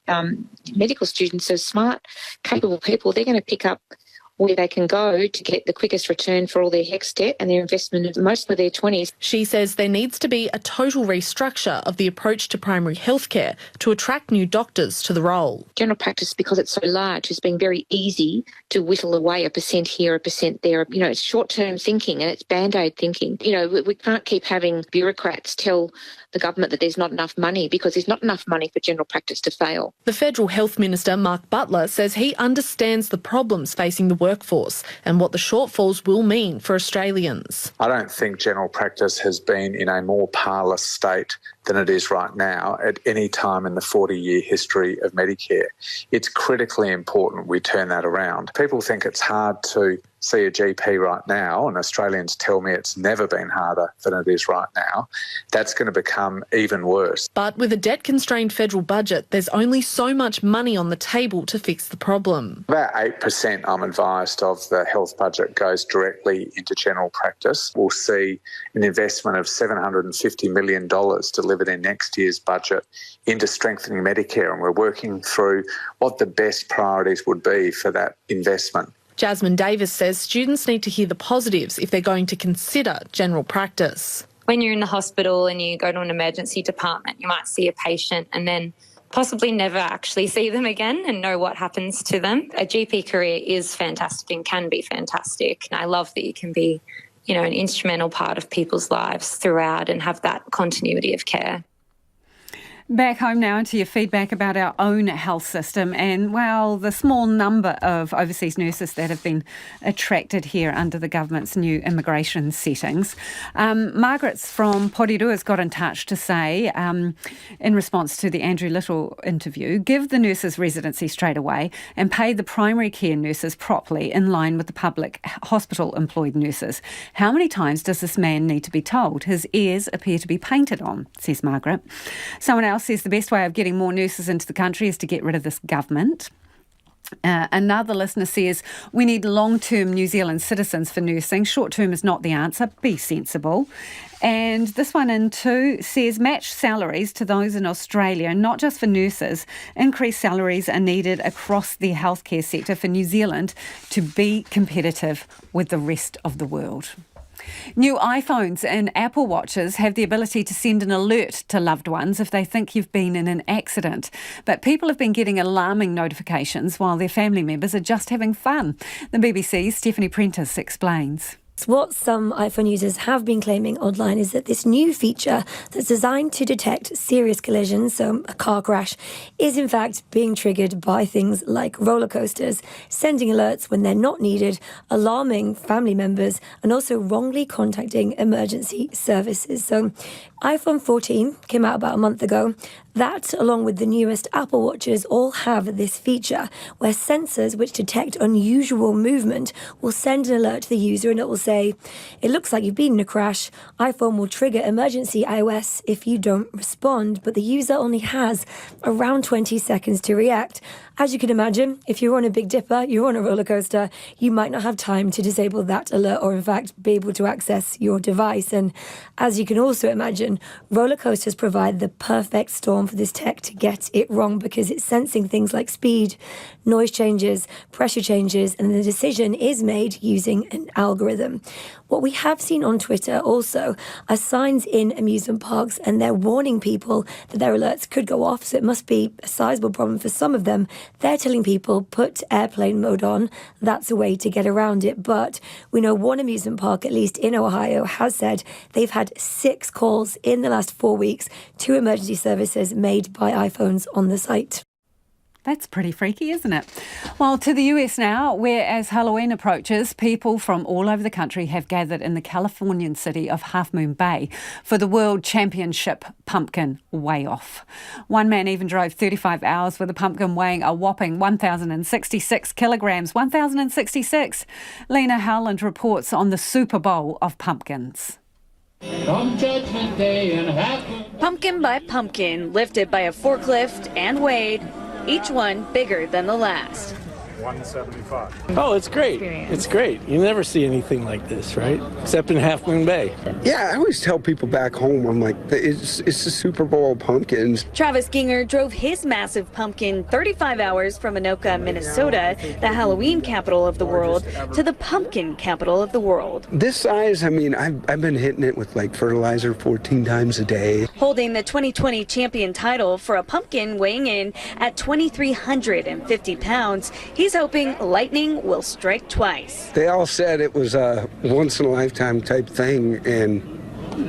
Speaker 11: medical students are smart, capable people. They're going to pick up where they can go to get the quickest return for all their HECS debt and their investment of most of their 20s.
Speaker 3: She says there needs to be a total restructure of the approach to primary healthcare to attract new doctors to the role.
Speaker 11: General practice, because it's so large, has been very easy to whittle away 1% here, 1% there. It's short-term thinking and it's band-aid thinking. We can't keep having bureaucrats tell the government that there's not enough money, because there's not enough money for general practice to fail.
Speaker 3: The Federal Health Minister, Mark Butler, says he understands the problems facing the workforce and what the shortfalls will mean for Australians.
Speaker 12: I don't think general practice has been in a more parlous state than it is right now at any time in the 40-year history of Medicare. It's critically important we turn that around. People think it's hard to see a GP right now, and Australians tell me it's never been harder than it is right now. That's going to become even worse.
Speaker 3: But with a debt-constrained federal budget, there's only so much money on the table to fix the problem.
Speaker 12: About 8%, I'm advised, of the health budget goes directly into general practice. We'll see an investment of $750 million delivered in next year's budget into strengthening Medicare, and we're working through what the best priorities would be for that investment.
Speaker 3: Jasmine Davis says students need to hear the positives if they're going to consider general practice.
Speaker 4: when you're in the hospital and you go to an emergency department, you might see a patient and then possibly never actually see them again and know what happens to them. A GP career is fantastic and can be fantastic. And I love that you can be, you know, an instrumental part of people's lives throughout and have that continuity of care.
Speaker 13: Back home now to your feedback about our own health system and, well, the small number of overseas nurses that have been attracted here under the government's new immigration settings. Margaret's from Porirua got in touch to say, in response to the Andrew Little interview, give the nurses residency straight away and pay the primary care nurses properly in line with the public hospital-employed nurses. How many times does this man need to be told? His ears appear to be painted on, says Margaret. Someone else says the best way of getting more nurses into the country is to get rid of this government. Another listener says, we need long-term New Zealand citizens for nursing. Short-term is not the answer. Be sensible. And this one in too says, match salaries to those in Australia, not just for nurses. Increased salaries are needed across the healthcare sector for New Zealand to be competitive with the rest of the world. New iPhones and Apple Watches have the ability to send an alert to loved ones if they think you've been in an accident. But people have been getting alarming notifications while their family members are just having fun. The BBC's Stephanie Prentice explains.
Speaker 5: What some iPhone users have been claiming online is that this new feature that's designed to detect serious collisions, so a car crash, is in fact being triggered by things like roller coasters, sending alerts when they're not needed, alarming family members, and also wrongly contacting emergency services. So iPhone 14 came out about a month ago. That, along with the newest Apple Watches, all have this feature where sensors which detect unusual movement will send an alert to the user and it will say, it looks like you've been in a crash. iPhone will trigger emergency iOS if you don't respond, but the user only has around 20 seconds to react. As you can imagine, if you're on a Big Dipper, you're on a roller coaster, you might not have time to disable that alert or in fact be able to access your device. And as you can also imagine, roller coasters provide the perfect storm for this tech to get it wrong because it's sensing things like speed, noise changes, pressure changes, and the decision is made using an algorithm. What we have seen on Twitter also are signs in amusement parks, and they're warning people that their alerts could go off, so it must be a sizable problem for some of them. They're telling people, put airplane mode on. That's a way to get around it. But we know one amusement park, at least in Ohio, has said they've had 6 calls in the last 4 weeks to emergency services made by iPhones on the site.
Speaker 13: That's pretty freaky, isn't it? Well, to the US now, where as Halloween approaches, people from all over the country have gathered in the Californian city of Half Moon Bay for the World Championship Pumpkin Weigh-Off. One man even drove 35 hours with a pumpkin weighing a whopping 1,066 kilograms. 1,066! Lena Howland reports on the Super Bowl of pumpkins.
Speaker 14: Come Judgment Day and Half Moon. Pumpkin by pumpkin, lifted by a forklift and weighed. Each one bigger than the last.
Speaker 15: 175. Oh, it's great. It's great. You never see anything like this, right? Except in Half Moon Bay.
Speaker 16: Yeah, I always tell people back home, I'm like, it's the Super Bowl of pumpkins.
Speaker 14: Travis Ginger drove his massive pumpkin 35 hours from Anoka, Minnesota, the Halloween capital of the world, to the pumpkin capital of the world.
Speaker 16: This size, I mean, I've been hitting it with like fertilizer 14 times a day.
Speaker 14: Holding the 2020 champion title for a pumpkin weighing in at 2,350 pounds, he's hoping lightning will strike twice.
Speaker 16: They all said it was a once-in-a-lifetime type thing, and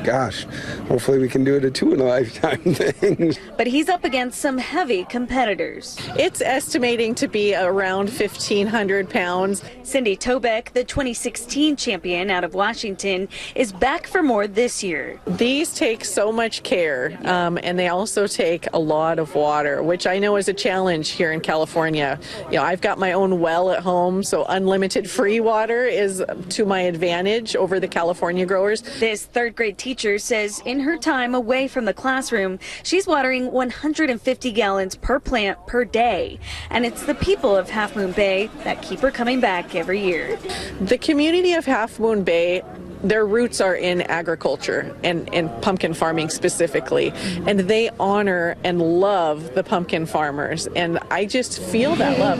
Speaker 16: gosh, hopefully we can do it a 2-in-a-lifetime thing.
Speaker 14: But he's up against some heavy competitors.
Speaker 17: It's estimating to be around 1,500 pounds.
Speaker 14: Cindy Tobeck, the 2016 champion out of Washington, is back for more this year.
Speaker 17: These take so much care, and they also take a lot of water, which I know is a challenge here in California. You know, I've got my own well at home, so unlimited free water is to my advantage over the California growers.
Speaker 14: This third grade teacher says in her time away from the classroom, she's watering 150 gallons per plant per day. And it's the people of Half Moon Bay that keep her coming back every year.
Speaker 17: The community of Half Moon Bay, their roots are in agriculture and pumpkin farming specifically, and they honor and love the pumpkin farmers, and I just feel that love.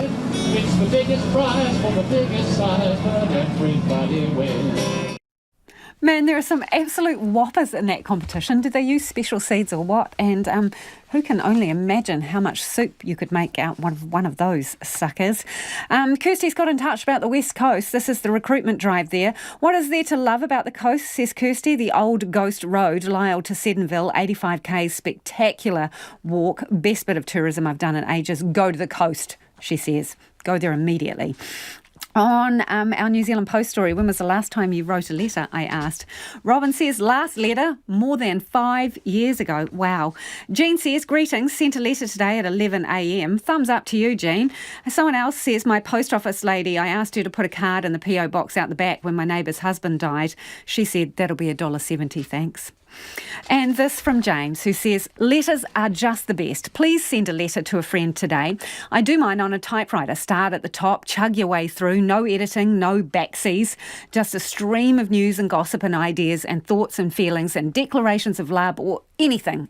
Speaker 14: It's the biggest prize for the biggest size, but everybody wins.
Speaker 13: Man, there are some absolute whoppers in that competition. Did they use special seeds or what? And who can only imagine how much soup you could make out one of those suckers. Kirsty's got in touch about the West Coast. This is the recruitment drive there. What is there to love about the coast, says Kirsty? The old Ghost Road, Lyle to Seddonville, 85k, spectacular walk. Best bit of tourism I've done in ages. Go to the coast, she says. Go there immediately. On our New Zealand Post story, when was the last time you wrote a letter, I asked. Robin says, last letter, more than 5 years ago. Wow. Jean says, greetings, sent a letter today at 11 a.m. Thumbs up to you, Jean. Someone else says, my post office lady, I asked her to put a card in the PO box out the back when my neighbour's husband died. She said, that'll be $1.70, thanks. And this from James, who says, letters are just the best. Please send a letter to a friend today. I do mine on a typewriter. Start at the top, chug your way through, no editing, no backsies, just a stream of news and gossip and ideas and thoughts and feelings and declarations of love or anything,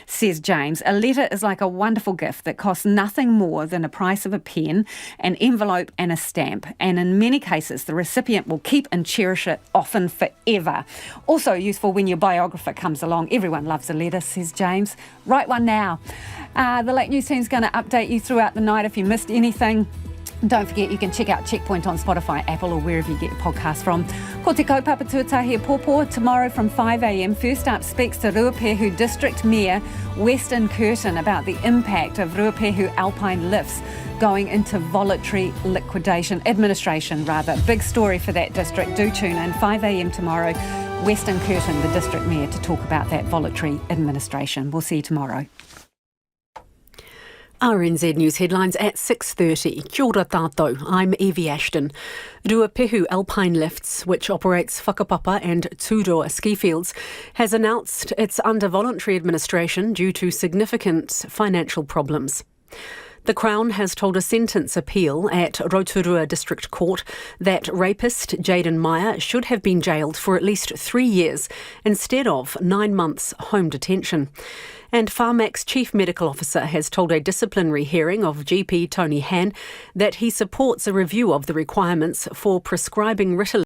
Speaker 13: says James. A letter is like a wonderful gift that costs nothing more than the price of a pen, an envelope and a stamp. And in many cases, the recipient will keep and cherish it, often forever. Also useful when your biographer comes along. Everyone loves a letter, says James. Write one now. The Late News team's going to update you throughout the night if you missed anything. Don't forget, you can check out Checkpoint on Spotify, Apple or wherever you get your podcast from. Ko te kaupapa tuatahi Pōpō tomorrow from 5 a.m. First up speaks to Ruapehu District Mayor Weston Curtin about the impact of Ruapehu Alpine lifts going into voluntary administration. Big story for that district. Do tune in 5 a.m. tomorrow. Weston Curtin, the District Mayor, to talk about that voluntary administration. We'll see you tomorrow.
Speaker 1: RNZ News headlines at 6:30. Kia ora tātou, I'm Evie Ashton. Ruapehu Alpine Lifts, which operates Whakapapa and Tūroa ski fields, has announced it's under voluntary administration due to significant financial problems. The Crown has told a sentence appeal at Rotorua District Court that rapist Jaden Meyer should have been jailed for at least 3 years instead of 9 months home detention. And Pharmac's Chief Medical Officer has told a disciplinary hearing of GP Tony Han that he supports a review of the requirements for prescribing Ritalin